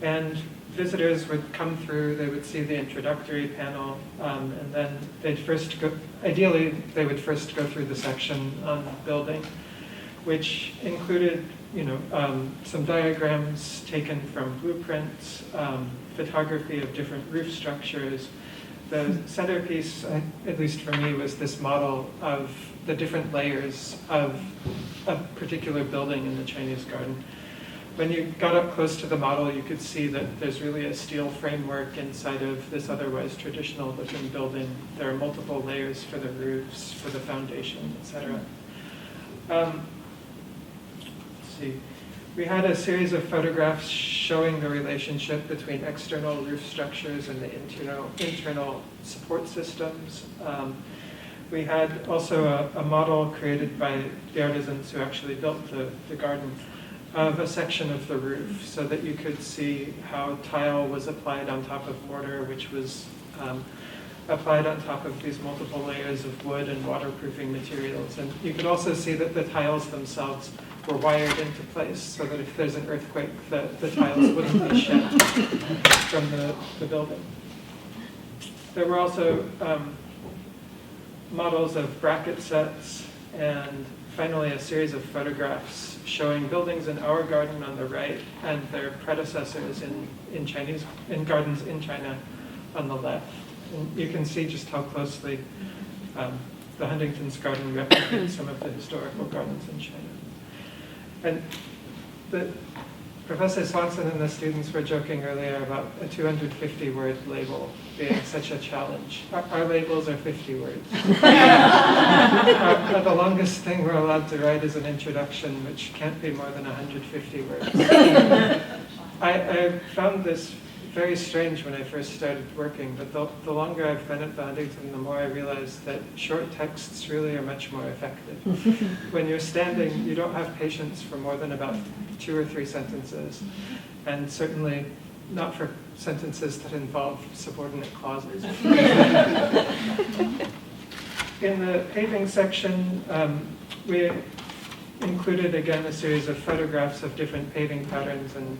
And visitors would come through, they would see the introductory panel, and then ideally, they would first go through the section on building, which included, some diagrams taken from blueprints, photography of different roof structures. The centerpiece, at least for me, was this model of the different layers of a particular building in the Chinese garden. When you got up close to the model, you could see that there's really a steel framework inside of this otherwise traditional looking building. There are multiple layers for the roofs, for the foundation, etc. Let's see. We had a series of photographs showing the relationship between external roof structures and the internal support systems. We had also a model created by the artisans who actually built the garden of a section of the roof, so that you could see how tile was applied on top of mortar, which was applied on top of these multiple layers of wood and waterproofing materials. And you could also see that the tiles themselves were wired into place, so that if there's an earthquake, the tiles wouldn't be shed from the building. There were also models of bracket sets, and finally a series of photographs showing buildings in our garden on the right and their predecessors in gardens in China on the left. And you can see just how closely the Huntington's garden replicates some of the historical gardens in China. And Professor Swanson and the students were joking earlier about a 250-word label being such a challenge. Our labels are 50 words. The longest thing we're allowed to write is an introduction, which can't be more than 150 words. I found this very strange when I first started working, but the longer I've been at the Huntington, the more I realized that short texts really are much more effective. When you're standing, you don't have patience for more than about 2 or 3 sentences, and certainly not for sentences that involve subordinate clauses. In the paving section, we included again a series of photographs of different paving patterns, and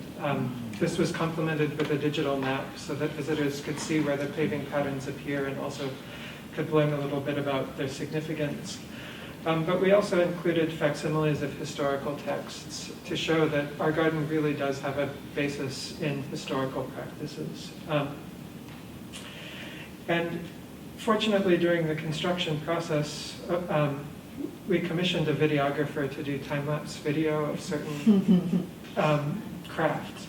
this was complemented with a digital map so that visitors could see where the paving patterns appear and also could learn a little bit about their significance. But we also included facsimiles of historical texts to show that our garden really does have a basis in historical practices. And fortunately, during the construction process, we commissioned a videographer to do time-lapse video of certain crafts,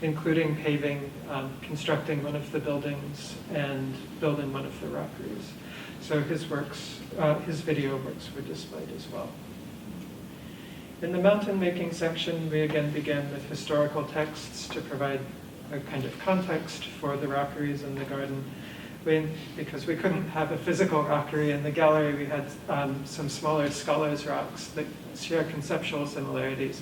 including paving, constructing one of the buildings, and building one of the rockeries. So his works, his video works were displayed as well. In the mountain making section, we again began with historical texts to provide a kind of context for the rockeries in the garden. Because we couldn't have a physical rockery in the gallery, we had some smaller scholars' rocks that share conceptual similarities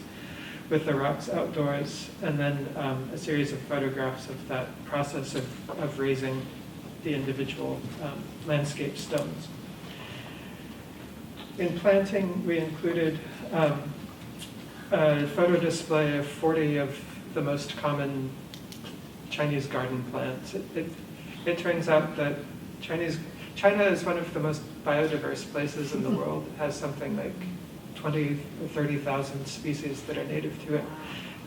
with the rocks outdoors, and then a series of photographs of that process of raising the individual landscape stones. In planting, we included a photo display of 40 of the most common Chinese garden plants. It turns out that China is one of the most biodiverse places in the world. It has something like 20 or 30,000 species that are native to it,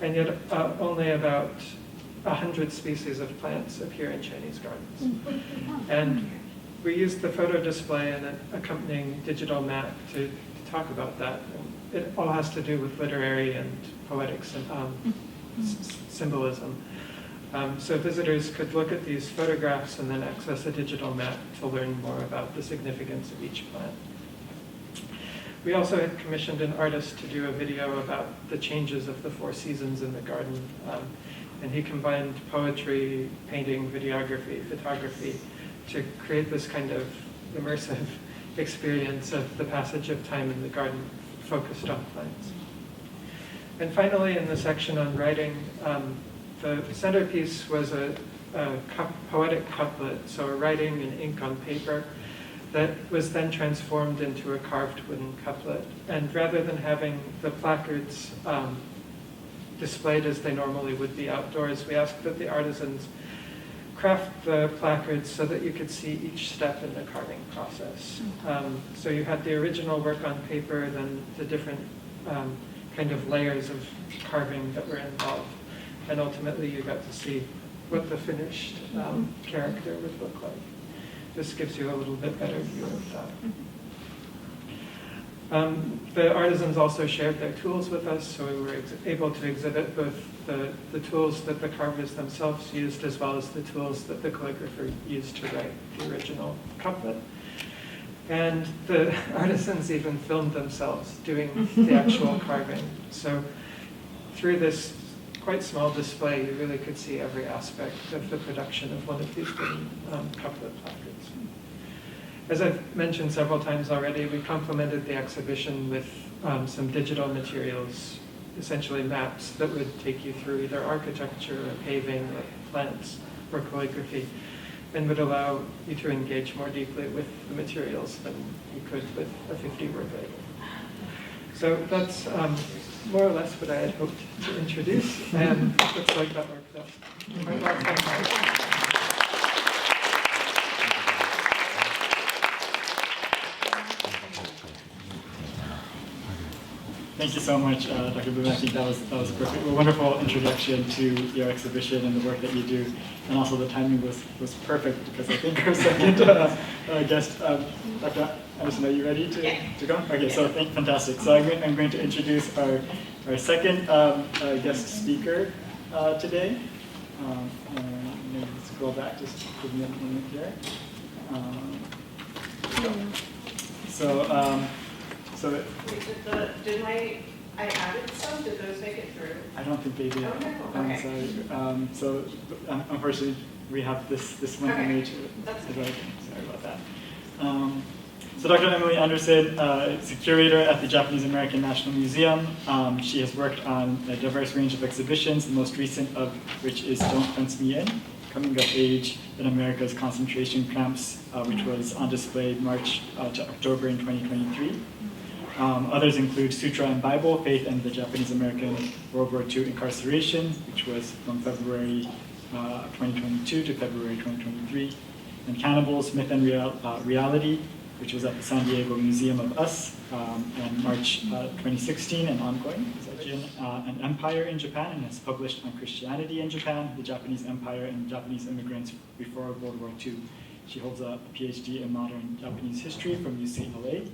and yet only about 100 species of plants appear in Chinese gardens. And we used the photo display and an accompanying digital map to talk about that. And it all has to do with literary and poetic symbolism. So visitors could look at these photographs and then access a digital map to learn more about the significance of each plant. We also had commissioned an artist to do a video about the changes of the 4 seasons in the garden. And he combined poetry, painting, videography, photography to create this kind of immersive experience of the passage of time in the garden focused on plants. And finally, in the section on writing, the centerpiece was a poetic couplet, so a writing in ink on paper that was then transformed into a carved wooden couplet. And rather than having the placards displayed as they normally would be outdoors, we asked that the artisans craft the placards so that you could see each step in the carving process. So you had the original work on paper, then the different kind of layers of carving that were involved. And ultimately, you got to see what the finished character would look like. This gives you a little bit better view of that. The artisans also shared their tools with us, so we were able to exhibit both the tools that the carvers themselves used, as well as the tools that the calligrapher used to write the original couplet. And the artisans even filmed themselves doing the actual carving. So through this quite small display, you really could see every aspect of the production of one of these wooden couplet placards. As I've mentioned several times already, we complemented the exhibition with some digital materials, essentially maps that would take you through either architecture or paving or plants or calligraphy, and would allow you to engage more deeply with the materials than you could with a 50-word label. So that's more or less what I had hoped to introduce, and looks like that worked out. Thank you so much, Dr. Boone. I think that was perfect. A wonderful introduction to your exhibition and the work that you do, and also the timing was perfect because I think our second guest, Dr. Anderson, are you ready to go? Okay, so fantastic. So I'm going to introduce our second guest speaker today. Maybe scroll back, just give me a moment here. So did I added some? Did those make it through? I don't think they did. Oh, no. Okay. So unfortunately, we have this one image. That's okay. Sorry about that. So Dr. Emily Anderson is a curator at the Japanese American National Museum. She has worked on a diverse range of exhibitions, the most recent of which is Don't Fence Me In, Coming of Age in America's Concentration Camps, which was on display March to October in 2023. Others include Sutra and Bible, Faith and the Japanese American World War II Incarceration, which was from February 2022 to February 2023. And Cannibals, Myth and Reality, which was at the San Diego Museum of Us in March 2016 and ongoing. An Empire in Japan, and has published on Christianity in Japan, the Japanese Empire, and Japanese immigrants before World War II. She holds a PhD in modern Japanese history from UCLA,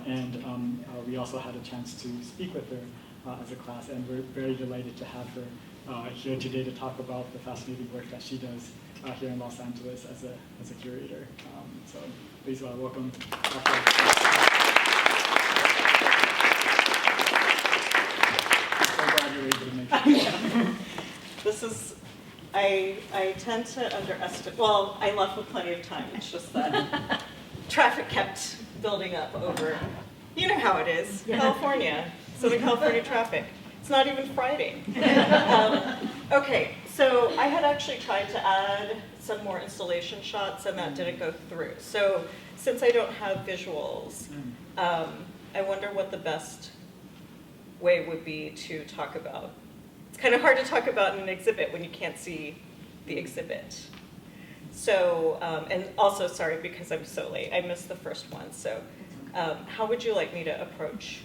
and we also had a chance to speak with her as a class, and we're very delighted to have her here today to talk about the fascinating work that she does here in Los Angeles as a curator. So please welcome Dr. This is, I tend to underestimate, well, I left with plenty of time, it's just that traffic kept building up over, you know how it is, California, Southern California traffic. It's not even Friday. Okay, so I had actually tried to add some more installation shots and that didn't go through. So since I don't have visuals, I wonder what the best way would be to talk about. It's kind of hard to talk about in an exhibit when you can't see the exhibit. So, and also, sorry, because I'm so late, I missed the first one. So how would you like me to approach?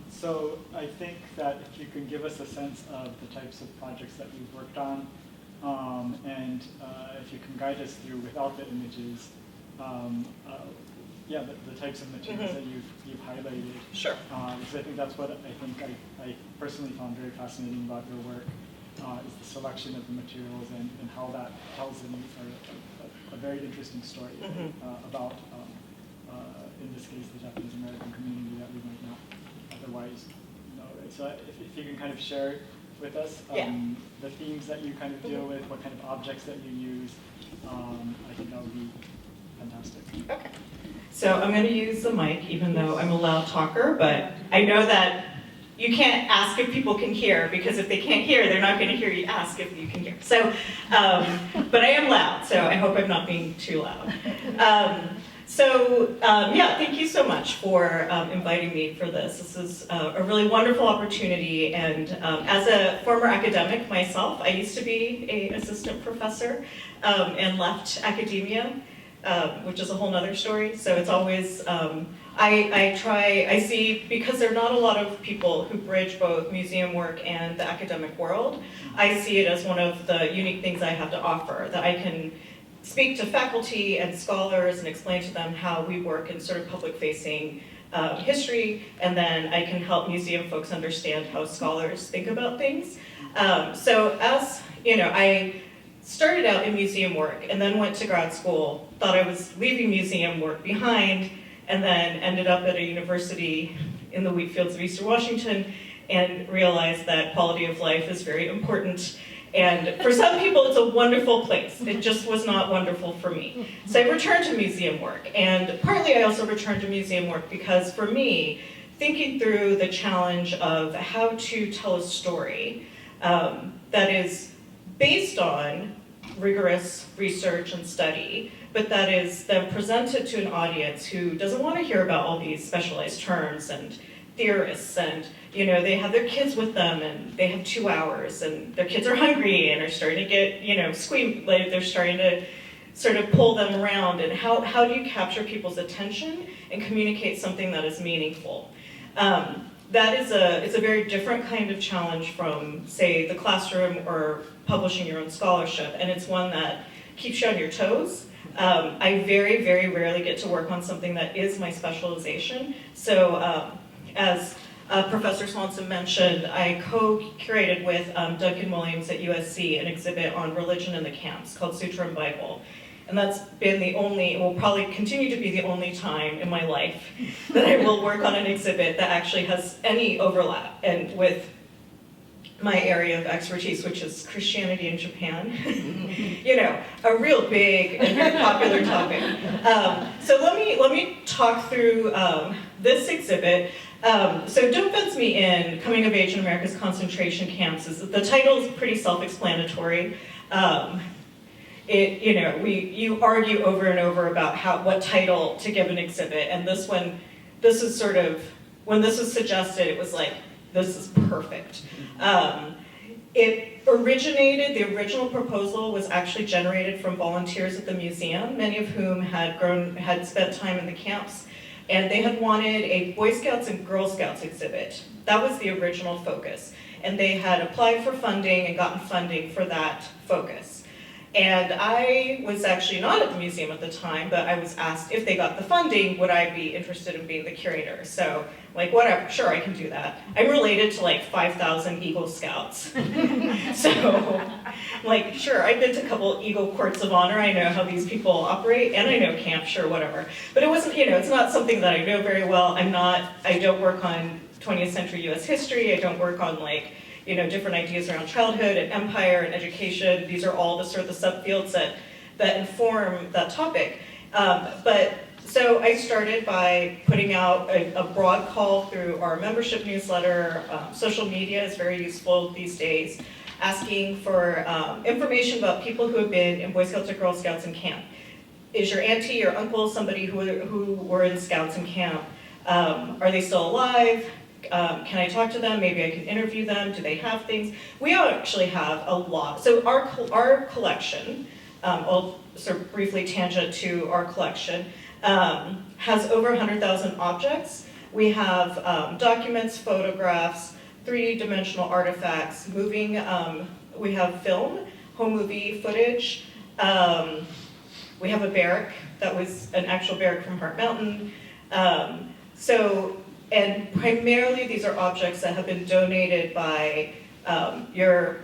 So I think that if you can give us a sense of the types of projects that you've worked on, and if you can guide us through, without the images, yeah, the types of materials that you've highlighted. Sure. Because I think that's what I personally found very fascinating about your work, is the selection of the materials and how that tells a very interesting story about, in this case, the Japanese American community that we might not otherwise know. Right? So if you can kind of share with us the themes that you kind of deal with, what kind of objects that you use, I think that would be fantastic. Okay. So I'm going to use the mic, even though I'm a loud talker, but I know that you can't ask if people can hear, because if they can't hear, they're not going to hear you ask if you can hear. So, but I am loud, so I hope I'm not being too loud. Yeah, thank you so much for inviting me for this. This is a really wonderful opportunity, and as a former academic myself, I used to be an assistant professor and left academia, which is a whole nother story. So it's always, I see, because there are not a lot of people who bridge both museum work and the academic world, I see it as one of the unique things I have to offer, that I can speak to faculty and scholars and explain to them how we work in sort of public-facing history, and then I can help museum folks understand how scholars think about things. So as, you know, I started out in museum work and then went to grad school, thought I was leaving museum work behind, and then ended up at a university in the wheat fields of Eastern Washington and realized that quality of life is very important. And for some people, it's a wonderful place. It just was not wonderful for me. So I returned to museum work. And partly I also returned to museum work because for me, thinking through the challenge of how to tell a story that is based on rigorous research and study, but that is then presented to an audience who doesn't want to hear about all these specialized terms and theorists, and you know, they have their kids with them and they have 2 hours and their kids are hungry and are starting to get, you know, like they're starting to sort of pull them around, and how do you capture people's attention and communicate something that is meaningful? That is it's a very different kind of challenge from, say, the classroom or publishing your own scholarship, and it's one that keeps you on your toes. I very, very rarely get to work on something that is my specialization. So as Professor Swanson mentioned, I co-curated with Duncan Williams at USC an exhibit on religion in the camps called Sutra and Bible. And that's been the only, will probably continue to be the only time in my life that I will work on an exhibit that actually has any overlap and with my area of expertise, which is Christianity in Japan. You know, a real big and very popular topic. So let me talk through this exhibit. So Don't Fence Me In, Coming of Age in America's Concentration Camps, the title is pretty self-explanatory. You know, you argue over and over about what title to give an exhibit, and this is sort of, when this was suggested, it was like, this is perfect. It originated, the original proposal was actually generated from volunteers at the museum, many of whom had spent time in the camps, and they had wanted a Boy Scouts and Girl Scouts exhibit. That was the original focus. And they had applied for funding and gotten funding for that focus. And I was actually not at the museum at the time, but I was asked if they got the funding, would I be interested in being the curator? So, like, whatever, sure, I can do that. I'm related to like 5,000 Eagle Scouts. So, like, sure, I've been to a couple Eagle Courts of Honor. I know how these people operate, and I know camp, sure, whatever. But it wasn't, it's not something that I know very well. I don't work on 20th century US history. I don't work on like, different ideas around childhood and empire and education. These are all the sort of the subfields that inform that topic. So I started by putting out a broad call through our membership newsletter. Social media is very useful these days, asking for information about people who have been in Boy Scouts or Girl Scouts in camp. Is your auntie or uncle somebody who were in Scouts in camp? Are they still alive? Can I talk to them? Maybe I can interview them. Do they have things? We actually have a lot. So our collection, I'll sort of briefly tangent to our collection, has over 100,000 objects. We have documents, photographs, 3D-dimensional artifacts, moving, we have film, home movie footage. We have a barrack that was an actual barrack from Heart Mountain. And primarily these are objects that have been donated by your,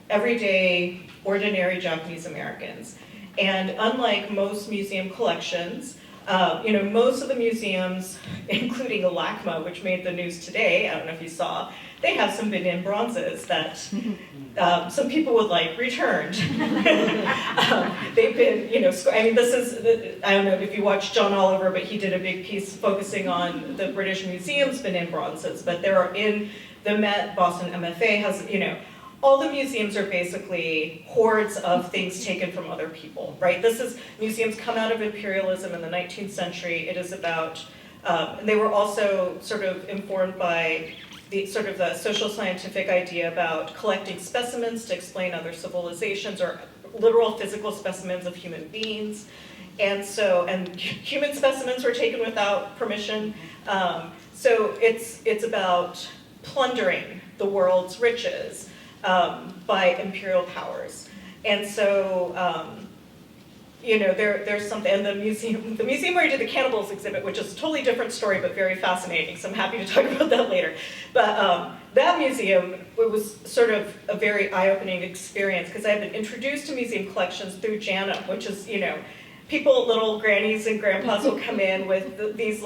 everyday, ordinary Japanese Americans. And unlike most museum collections, most of the museums, including LACMA, which made the news today, I don't know if you saw, they have some Benin bronzes that some people would like returned. They've been, this is, I don't know if you watched John Oliver, but he did a big piece focusing on the British Museum's Benin bronzes, but there are in the Met, Boston MFA has, all the museums are basically hordes of things taken from other people, right? Museums come out of imperialism in the 19th century. It is about, they were also sort of informed by the social scientific idea about collecting specimens to explain other civilizations or literal physical specimens of human beings. And human specimens were taken without permission. So it's about plundering the world's riches by imperial powers. And so, there's something, and the museum where we did the cannibals exhibit, which is a totally different story, but very fascinating, so I'm happy to talk about that later. But that museum, it was sort of a very eye-opening experience, because I had been introduced to museum collections through JANA, which is, people, little grannies and grandpas will come in with these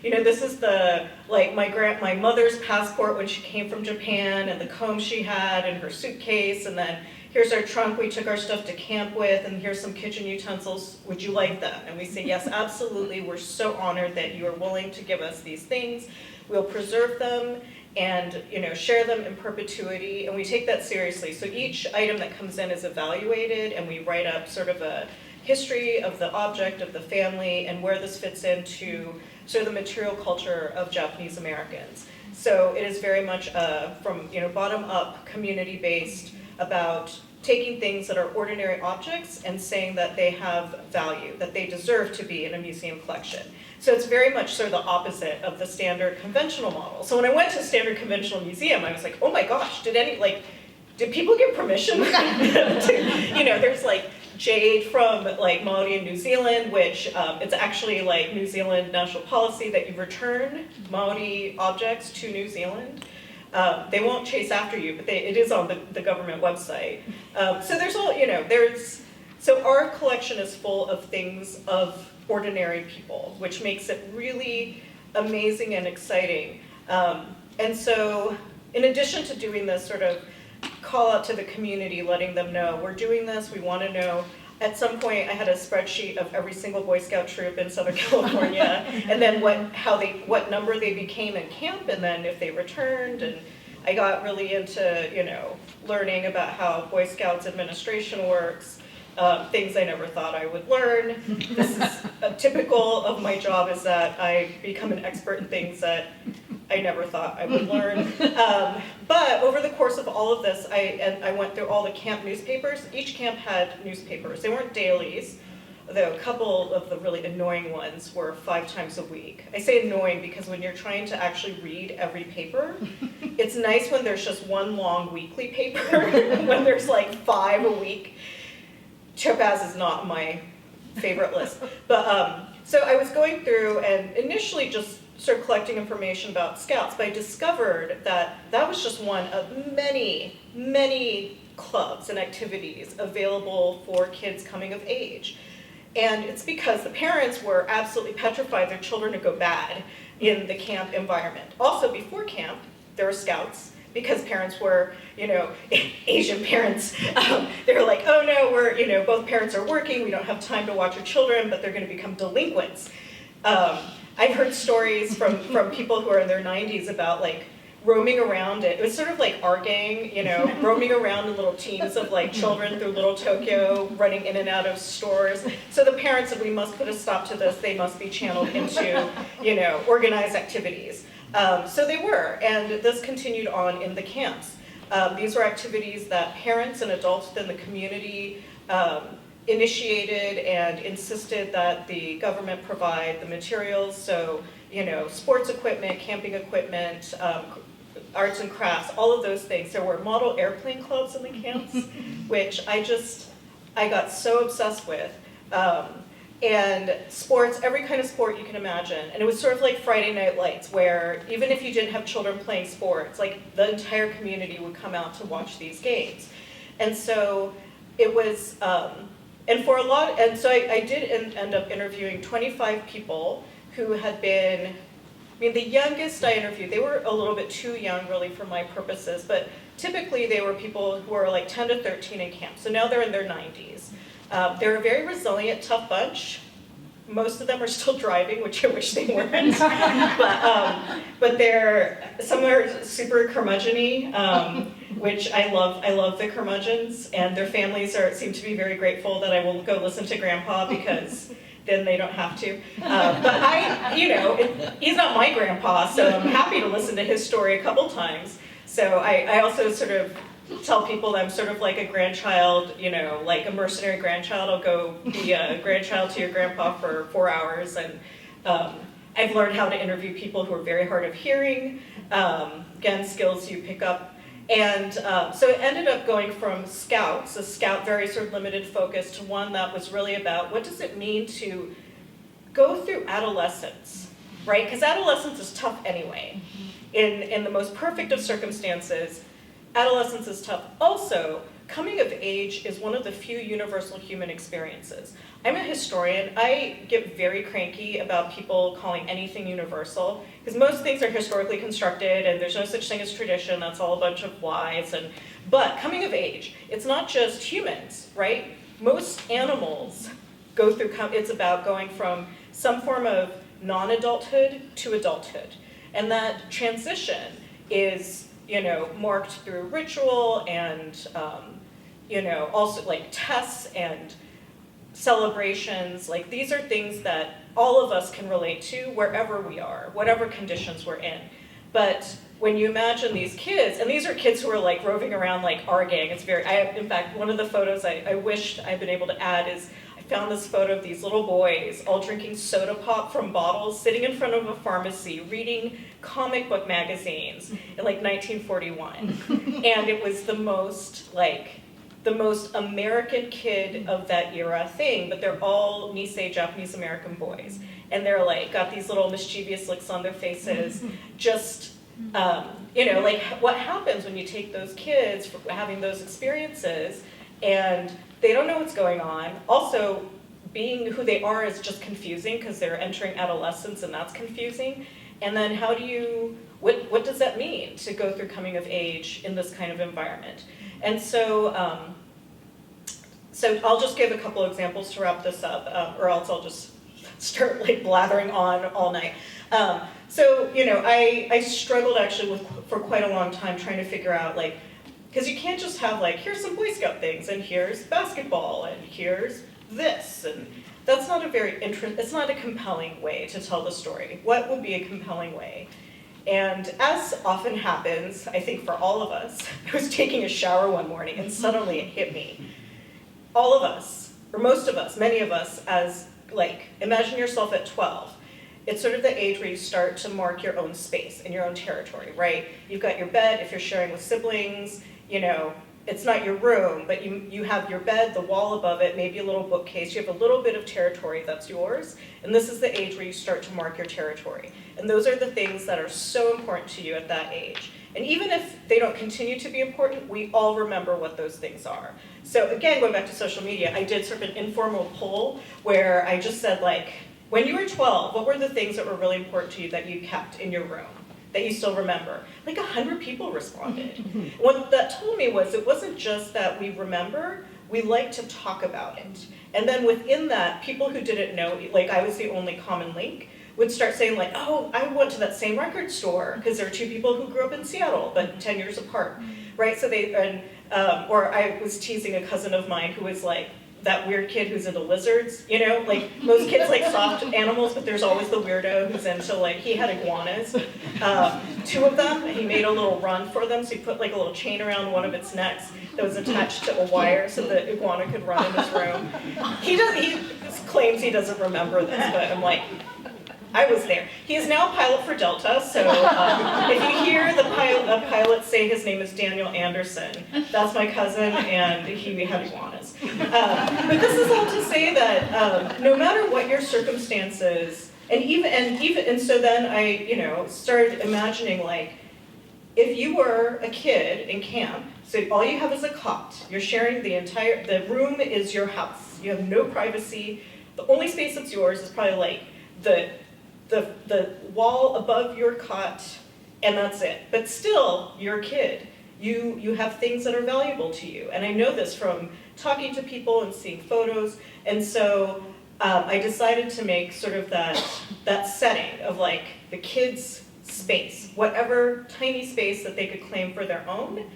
this is my mother's passport when she came from Japan, and the comb she had, and her suitcase, and then here's our trunk we took our stuff to camp with, and here's some kitchen utensils. Would you like them? And we say, yes, absolutely. We're so honored that you are willing to give us these things. We'll preserve them and share them in perpetuity, and we take that seriously. So each item that comes in is evaluated, and we write up sort of a history of the object, of the family, and where this fits into sort of the material culture of Japanese Americans. So it is very much from bottom up, community-based, about taking things that are ordinary objects and saying that they have value, that they deserve to be in a museum collection. So it's very much sort of the opposite of the standard conventional model. So when I went to a standard conventional museum, I was like, oh my gosh, did people get permission? There's jade from Maori in New Zealand, which it's actually New Zealand national policy that you return Maori objects to New Zealand. They won't chase after you, but it is on the government website. So there's all, so our collection is full of things of ordinary people, which makes it really amazing and exciting. And so in addition to doing this sort of call out to the community, letting them know we're doing this, we want to know. At some point, I had a spreadsheet of every single Boy Scout troop in Southern California, and then what number they became in camp, and then if they returned. And I got really into learning about how Boy Scouts administration works, things I never thought I would learn. This is typical of my job, is that I become an expert in things that I never thought I would learn. But over the course of all of this, I went through all the camp newspapers. Each camp had newspapers. They weren't dailies, though a couple of the really annoying ones were 5 times a week. I say annoying because when you're trying to actually read every paper, it's nice when there's just one long weekly paper, when there's like 5 a week. Topaz is not my favorite list. But so I was going through and initially just sort of collecting information about Scouts, but I discovered that that was just one of many, many clubs and activities available for kids coming of age. And it's because the parents were absolutely petrified their children would go bad in the camp environment. Also, before camp, there were Scouts, because parents were, Asian parents. They were like, oh no, both parents are working, we don't have time to watch our children, but they're going to become delinquents. I've heard stories from people who are in their 90s about like roaming around it. It was sort of like our gang, roaming around in little teams of like children through Little Tokyo, running in and out of stores. So the parents said, we must put a stop to this. They must be channeled into, organized activities. So they were, and this continued on in the camps. These were activities that parents and adults within the community initiated and insisted that the government provide the materials. So, sports equipment, camping equipment, arts and crafts, all of those things. There were model airplane clubs in the camps, which I got so obsessed with. And sports, every kind of sport you can imagine. And it was sort of like Friday Night Lights, where even if you didn't have children playing sports, like the entire community would come out to watch these games. And so it was, I did end up interviewing 25 people who had been, the youngest I interviewed, they were a little bit too young really for my purposes, but typically they were people who were like 10 to 13 in camp. So now they're in their 90s. They're a very resilient, tough bunch. Most of them are still driving, which I wish they weren't. But some are super curmudgeon-y, which I love. I love the curmudgeons, and their families seem to be very grateful that I will go listen to Grandpa, because then they don't have to. But he's not my grandpa, so I'm happy to listen to his story a couple times. So I also sort of tell people that I'm sort of like a grandchild, like a mercenary grandchild. I'll go be a grandchild to your grandpa for 4 hours. And I've learned how to interview people who are very hard of hearing, again, skills you pick up. And so it ended up going from Scouts, a Scout very sort of limited focus, to one that was really about what does it mean to go through adolescence, right? Because adolescence is tough anyway. In the most perfect of circumstances, adolescence is tough. Also, coming of age is one of the few universal human experiences. I'm a historian. I get very cranky about people calling anything universal, because most things are historically constructed and there's no such thing as tradition. That's all a bunch of lies. But coming of age, it's not just humans, right? Most animals go through, it's about going from some form of non-adulthood to adulthood. And that transition is marked through ritual and, also like tests and celebrations. Like these are things that all of us can relate to wherever we are, whatever conditions we're in. But when you imagine these kids, and these are kids who are like roving around like our gang, in fact, one of the photos I wished I'd been able to add is, I found this photo of these little boys all drinking soda pop from bottles, sitting in front of a pharmacy, reading comic book magazines in like 1941. And it was the most American kid of that era thing, but they're all Nisei Japanese American boys. And they're like, got these little mischievous looks on their faces. Just, like what happens when you take those kids for having those experiences and they don't know what's going on. Also, being who they are is just confusing because they're entering adolescence and that's confusing. And then what does that mean to go through coming of age in this kind of environment? And so I'll just give a couple examples to wrap this up, or else I'll just start like blathering on all night. I struggled actually for quite a long time trying to figure out because you can't just have here's some Boy Scout things, and here's basketball, and here's this, and that's not it's not a compelling way to tell the story. What would be a compelling way? And as often happens, I think for all of us, I was taking a shower one morning and suddenly it hit me. All of us, or most of us, many of us, as like, imagine yourself at 12. It's sort of the age where you start to mark your own space and your own territory, right? You've got your bed, if you're sharing with siblings, you know, it's not your room, but you have your bed, the wall above it, maybe a little bookcase. You have a little bit of territory that's yours. And this is the age where you start to mark your territory. And those are the things that are so important to you at that age. And even if they don't continue to be important, we all remember what those things are. So again, going back to social media, I did sort of an informal poll where I just said, like, when you were 12, what were the things that were really important to you that you kept in your room, that you still remember? Like 100 people responded. What that told me was it wasn't just that we remember, we like to talk about it. And then within that, people who didn't know, like I was the only common link, would start saying like, oh, I went to that same record store, because there are two people who grew up in Seattle, but 10 years apart, right? So or I was teasing a cousin of mine who was like, that weird kid who's into lizards, you know? Like, most kids like soft animals, but there's always the weirdo who's into, like, he had iguanas, 2 of them, and he made a little run for them, so he put, like, a little chain around one of its necks that was attached to a wire so the iguana could run in his room. He claims he doesn't remember this, but I'm like, I was there. He is now a pilot for Delta, so if you hear the pilot say his name is Daniel Anderson, that's my cousin, and he had iguanas. But this is all to say that no matter what your circumstances, and so then I, you know, started imagining, like, if you were a kid in camp, so all you have is a cot, you're sharing the room is your house, you have no privacy, the only space that's yours is probably like the wall above your cot, and that's it. But still, you're a kid. You have things that are valuable to you. And I know this from talking to people and seeing photos. And so I decided to make sort of that setting of like the kids' space, whatever tiny space that they could claim for their own,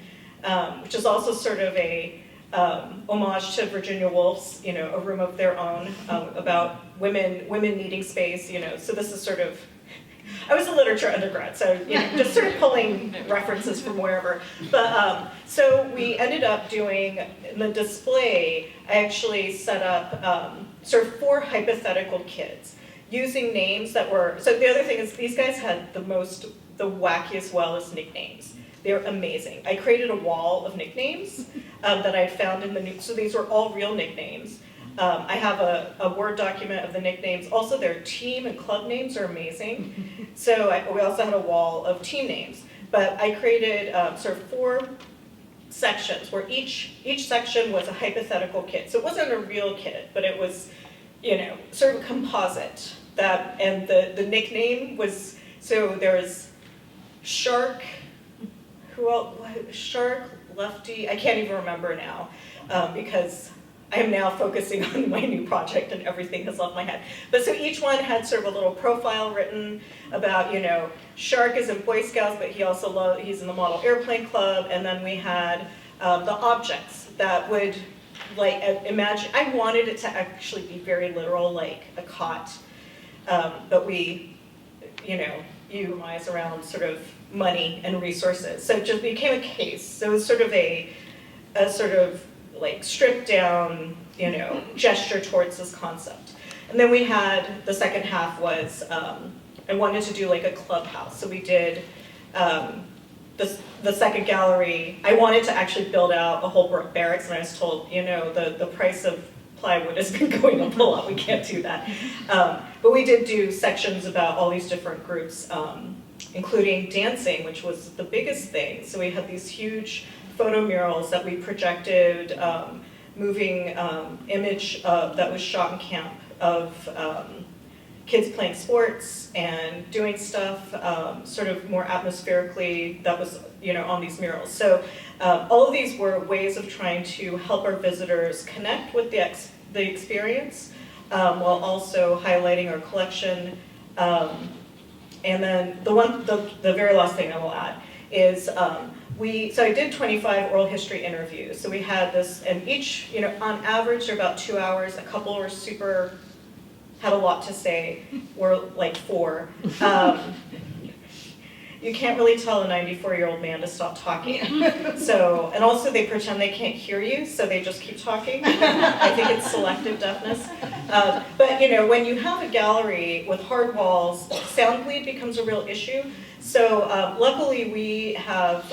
which is also sort of a homage to Virginia Woolf's, you know, A Room of Their Own, about women needing space, you know. So this is sort of, I was a literature undergrad, so you know, just sort of pulling references from wherever. But so we ended up doing, in the display, I actually set up sort of 4 hypothetical kids using names that were, so the other thing is these guys had the wackiest, wildest nicknames. They're amazing. I created a wall of nicknames that I'd found in the new, so these were all real nicknames. I have a Word document of the nicknames. Also, their team and club names are amazing. So we also had a wall of team names. But I created sort of 4 sections where each section was a hypothetical kid. So it wasn't a real kid, but it was, you know, sort of a composite. And the nickname was, so there's Shark, who else? Shark, Lefty, I can't even remember now, because I am now focusing on my new project and everything has left my head. But so each one had sort of a little profile written about, you know, Shark is in Boy Scouts, but he's in the Model Airplane Club, and then we had the objects that would, like, imagine, I wanted it to actually be very literal, like a cot, but we, you know, utilize around sort of money and resources. So it just became a case. So it was sort of a sort of like stripped down, you know, gesture towards this concept. And then we had, the second half was, I wanted to do like a clubhouse. So we did the second gallery. I wanted to actually build out a whole barracks, and I was told, you know, the price of plywood has been going up a lot. We can't do that. But we did do sections about all these different groups, including dancing, which was the biggest thing. So we had these huge photo murals that we projected, moving image that was shot in camp of kids playing sports and doing stuff sort of more atmospherically that was, you know, on these murals. So all of these were ways of trying to help our visitors connect with the experience while also highlighting our collection. And then the very last thing I will add is so I did 25 oral history interviews. So we had this, and each, you know, on average they're about 2 hours. A couple were had a lot to say, were like 4. you can't really tell a 94-year-old man to stop talking. So, and also they pretend they can't hear you, so they just keep talking. I think it's selective deafness. But you know, when you have a gallery with hard walls, sound bleed becomes a real issue. So luckily we have,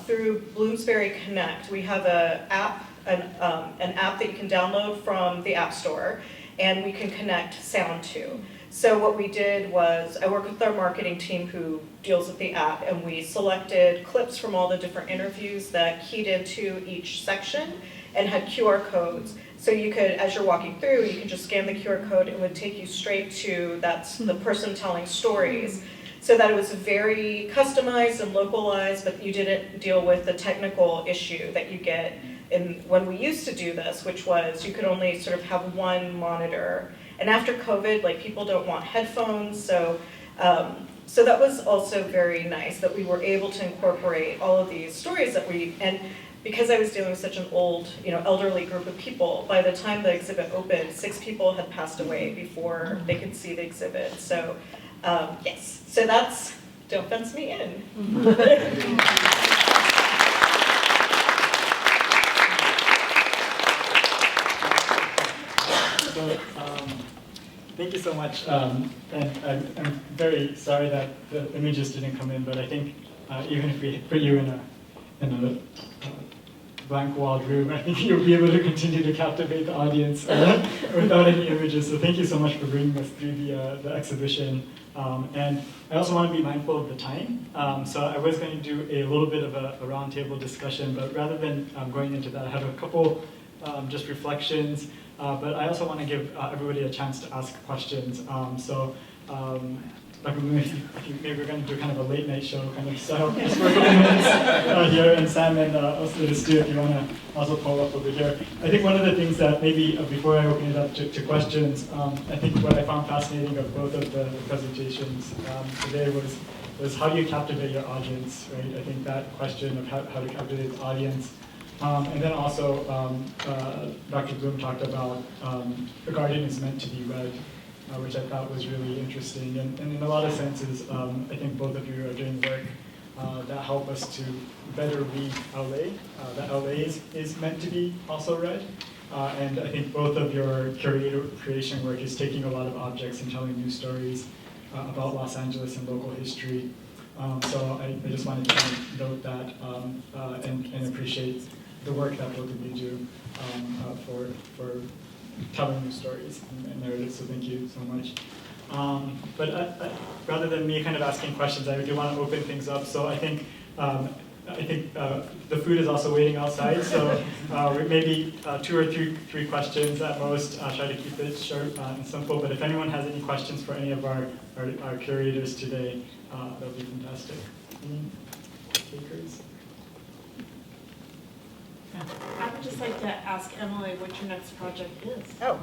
through Bloomsbury Connect, we have an app that you can download from the App Store, and we can connect sound to. So what we did was, I worked with our marketing team who deals with the app, and we selected clips from all the different interviews that keyed into each section and had QR codes. So you could, as you're walking through, you can just scan the QR code, it would take you straight to, that's the person telling stories. So that it was very customized and localized, but you didn't deal with the technical issue that you get when we used to do this, which was you could only sort of have one monitor. And after COVID, like people don't want headphones, so that was also very nice that we were able to incorporate all of these stories that and because I was dealing with such an old, elderly group of people, by the time the exhibit opened, 6 people had passed away before they could see the exhibit. So yes, so that's, don't fence me in. So, thank you so much. And I'm very sorry that the images didn't come in, but I think even if we put you in a blank walled room, I think you'll be able to continue to captivate the audience without any images. So thank you so much for bringing us through the exhibition. And I also want to be mindful of the time. So I was going to do a little bit of a roundtable discussion, but rather than going into that, I have a couple just reflections. But I also want to give everybody a chance to ask questions. Like maybe we're going to do kind of a late night show kind of style just for a couple minutes here, and Sam and also Stu, if you want to also pull up over here. I think one of the things that maybe before I open it up to questions, I think what I found fascinating of both of the presentations today was how do you captivate your audience, right? I think that question of how to captivate the audience. And then also, Dr. Bloom talked about the garden is meant to be read, which I thought was really interesting. And in a lot of senses, I think both of you are doing work that help us to better read LA. That LA is meant to be also read. And I think both of your curation work is taking a lot of objects and telling new stories about Los Angeles and local history. So I just wanted to kind of note that and appreciate the work that both of you do for telling new stories and narratives, so thank you so much. But rather than me kind of asking questions, I do want to open things up. So I think the food is also waiting outside, so maybe 2 or 3 questions at most. I'll try to keep it short and simple, but if anyone has any questions for any of our curators today, that would be fantastic. Any takers? I would just like to ask Emily what your next project is. Oh,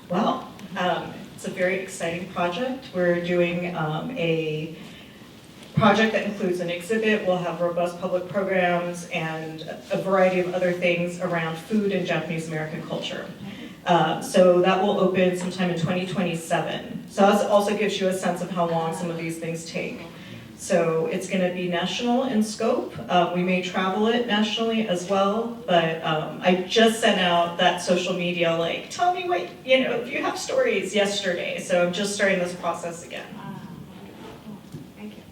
well, it's a very exciting project. We're doing a project that includes an exhibit. We'll have robust public programs and a variety of other things around food and Japanese American culture. So that will open sometime in 2027. So that also gives you a sense of how long some of these things take. So it's going to be national in scope. We may travel it nationally as well, but I just sent out that social media, like, tell me what, if you have stories yesterday. So I'm just starting this process again. Thank you.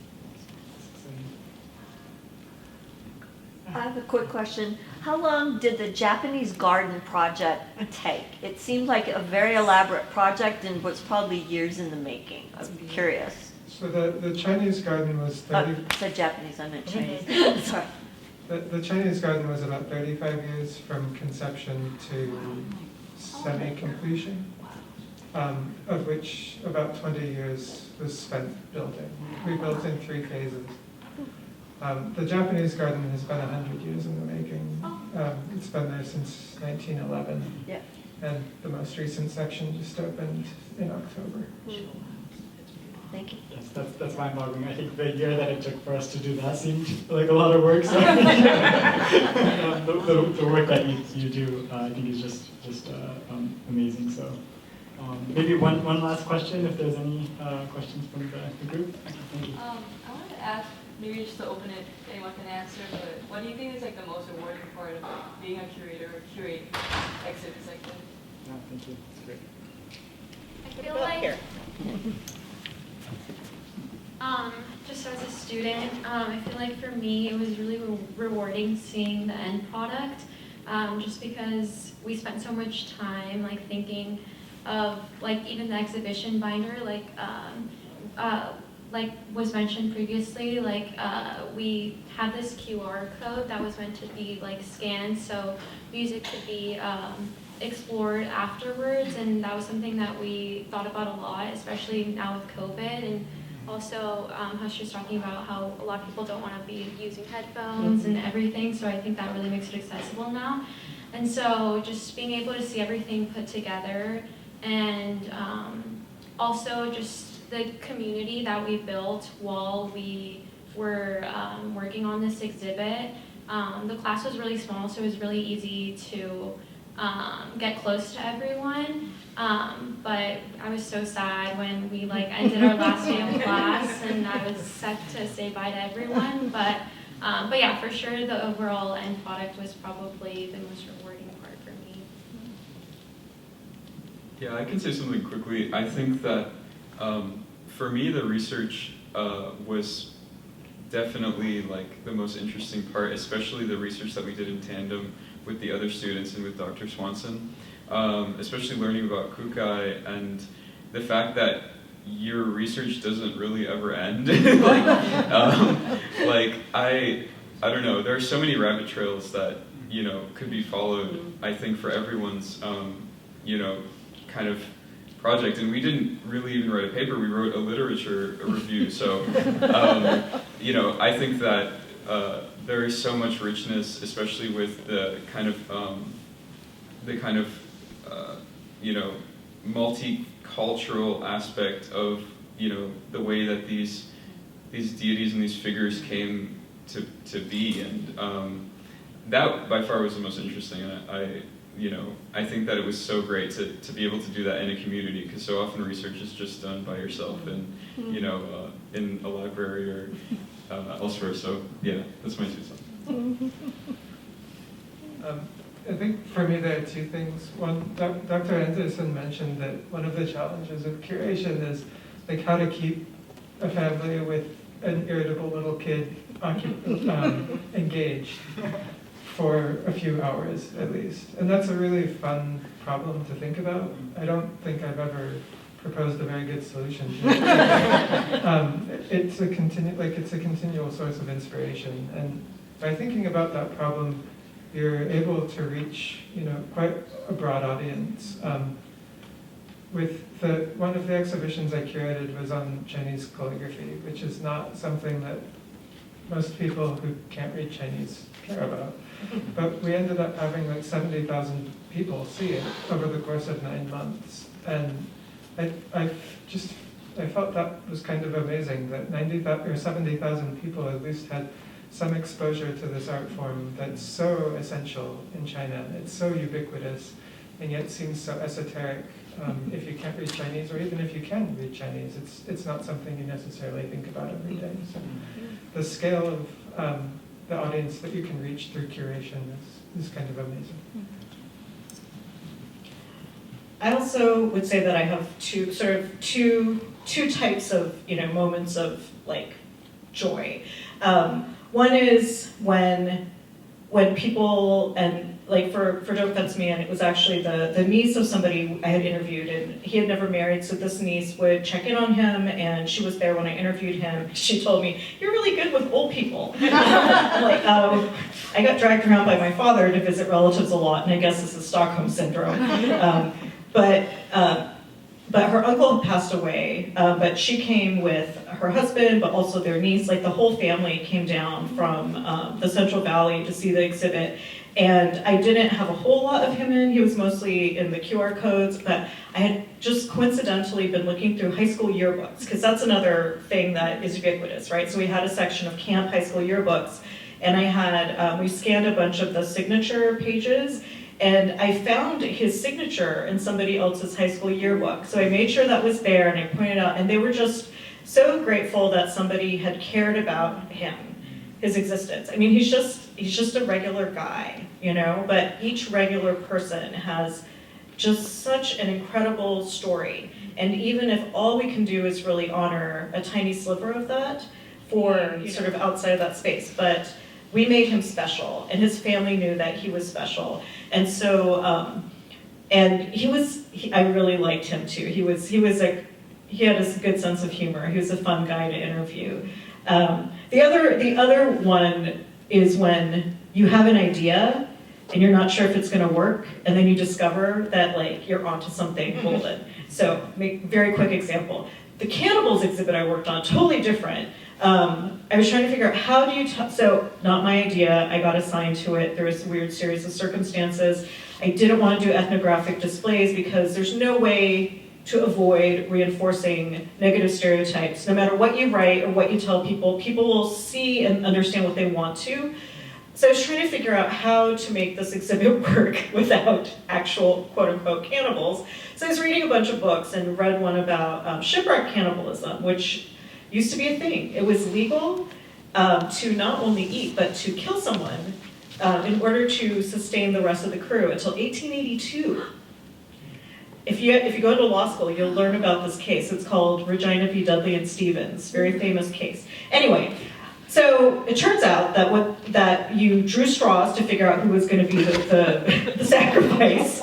I have a quick question. How long did the Japanese garden project take? It seemed like a very elaborate project and was probably years in the making. I'm curious. So the Chinese garden was 30. I said Japanese, I meant Chinese. Sorry. The Chinese garden was about 35 years from conception to semi-completion, of which about 20 years was spent building. We built in 3 phases. The Japanese garden has been 100 years in the making. It's been there since 1911. Yeah. And the most recent section just opened in October. Thank you. Yes, that's mind-boggling. I think the year that it took for us to do that seemed like a lot of work. So the work that you do, I think, is just amazing. So maybe one last question, if there's any questions from the group. Thank you. I wanted to ask, maybe just to open it, anyone can answer, but what do you think is like the most rewarding part of like, being a curator or curating exhibits like this? No, thank you. It's great. I feel like, just as a student, I feel like for me it was really rewarding seeing the end product, just because we spent so much time like thinking of like even the exhibition binder, like was mentioned previously, like we had this QR code that was meant to be like scanned so music could be explored afterwards, and that was something that we thought about a lot, especially now with COVID, and also how she was talking about how a lot of people don't want to be using headphones and everything, so I think that really makes it accessible now. And so just being able to see everything put together, and also just the community that we built while we were working on this exhibit. The class was really small, so it was really easy to get close to everyone, but I was so sad when we like ended our last day of class and I was set to say bye to everyone, but yeah, for sure the overall end product was probably the most rewarding part for me. Yeah, I can say something quickly. I think that for me the research was definitely like the most interesting part, especially the research that we did in tandem with the other students and with Dr. Swanson, especially learning about kukai and the fact that your research doesn't really ever end. I don't know, there are so many rabbit trails that, you know, could be followed, I think, for everyone's, you know, kind of project. And we didn't really even write a paper, we wrote a literature review. So, you know, I think that there is so much richness, especially with the kind of, you know, multicultural aspect of, you know, the way that these deities and these figures came to be, and that by far was the most interesting. And I think that it was so great to be able to do that in a community, because so often research is just done by yourself and, you know, in a library or elsewhere. So yeah, that's my 2 cents. I think for me there are 2 things. One, Dr. Anderson mentioned that one of the challenges of curation is like how to keep a family with an irritable little kid engaged for a few hours at least. And that's a really fun problem to think about. I don't think I've ever proposed a very good solution to it. It's a continual source of inspiration. And by thinking about that problem, you're able to reach, you know, quite a broad audience. One of the exhibitions I curated was on Chinese calligraphy, which is not something that most people who can't read Chinese care about. But we ended up having like 70,000 people see it over the course of 9 months. And I felt that was kind of amazing, that 70,000 people at least had some exposure to this art form that's so essential in China. It's so ubiquitous, and yet seems so esoteric if you can't read Chinese, or even if you can read Chinese, it's not something you necessarily think about every day. So the scale of the audience that you can reach through curation is kind of amazing. I also would say that I have two types of, you know, moments of like joy. One is when people, and like for Don't Offense Me, and it was actually the niece of somebody I had interviewed, and he had never married, so this niece would check in on him, and she was there when I interviewed him. She told me, "You're really good with old people." Like, I got dragged around by my father to visit relatives a lot, and I guess this is Stockholm syndrome. But her uncle had passed away, but she came with her husband, but also their niece. Like the whole family came down from the Central Valley to see the exhibit. And I didn't have a whole lot of him in. He was mostly in the QR codes, but I had just coincidentally been looking through high school yearbooks, because that's another thing that is ubiquitous, right? So we had a section of camp high school yearbooks, and I had, we scanned a bunch of the signature pages, and I found his signature in somebody else's high school yearbook. So I made sure that was there, and I pointed out, and they were just, so grateful that somebody had cared about him, his existence. I mean, he's just a regular guy, you know, but each regular person has just such an incredible story. And even if all we can do is really honor a tiny sliver of that for sort of outside of that space, but we made him special, and his family knew that he was special. And so, and I really liked him too. He had a good sense of humor. He was a fun guy to interview. The other one is when you have an idea and you're not sure if it's going to work, and then you discover that like you're onto something golden. So, very quick example. The cannibals exhibit I worked on, totally different. I was trying to figure out how do you, so not my idea, I got assigned to it. There was a weird series of circumstances. I didn't want to do ethnographic displays because there's no way to avoid reinforcing negative stereotypes. No matter what you write or what you tell people, people will see and understand what they want to. So I was trying to figure out how to make this exhibit work without actual quote-unquote cannibals. So I was reading a bunch of books and read one about shipwreck cannibalism, which used to be a thing. It was legal to not only eat, but to kill someone in order to sustain the rest of the crew until 1882. If you go to law school, you'll learn about this case. It's called Regina v. Dudley and Stevens, very famous case. Anyway, so it turns out that you drew straws to figure out who was going to be the sacrifice,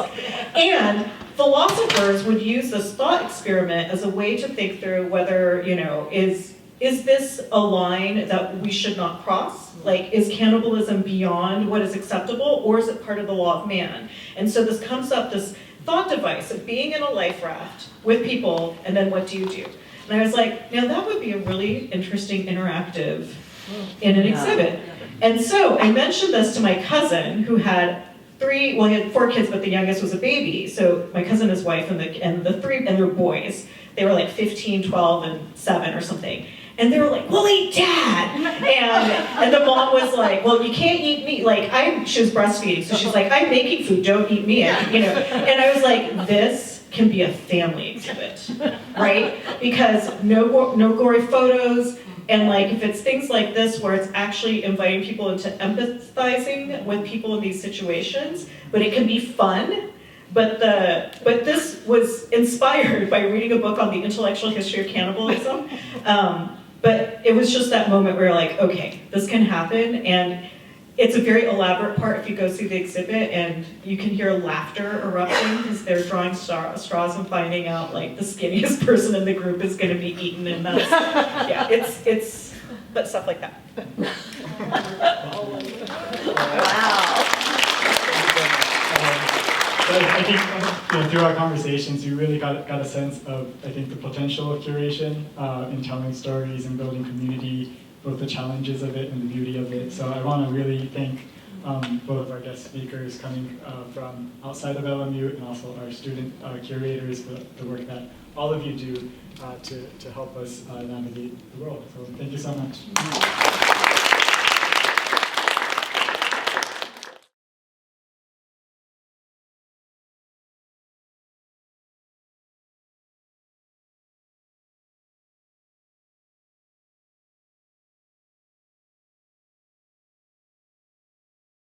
and philosophers would use this thought experiment as a way to think through whether, you know, is this a line that we should not cross? Like, is cannibalism beyond what is acceptable, or is it part of the law of man? And so this comes up, this thought device of being in a life raft with people, and then what do you do? And I was like, now that would be a really interesting interactive in an exhibit. And so I mentioned this to my cousin who had he had 4 kids, but the youngest was a baby. So my cousin, his wife, and the 3, and their boys, they were like 15, 12, and 7 or something. And they were like, "We'll eat Dad." And the mom was like, "Well, you can't eat me." Like she was breastfeeding, so she's like, "I'm making food, don't eat me." You know. And I was like, this can be a family exhibit, right? Because no gory photos. And like, if it's things like this where it's actually inviting people into empathizing with people in these situations, but it can be fun. But this was inspired by reading a book on the intellectual history of cannibalism. But it was just that moment where you're like, okay, this can happen. And it's a very elaborate part if you go see the exhibit, and you can hear laughter erupting because they're drawing straws and finding out like the skinniest person in the group is going to be eaten, and that's it's but stuff like that. Wow. I think through our conversations, we really got a sense of, I think, the potential of curation in telling stories and building community, both the challenges of it and the beauty of it. So I want to really thank both of our guest speakers coming from outside of LMU, and also our student curators for the work that all of you do to help us navigate the world. So thank you so much.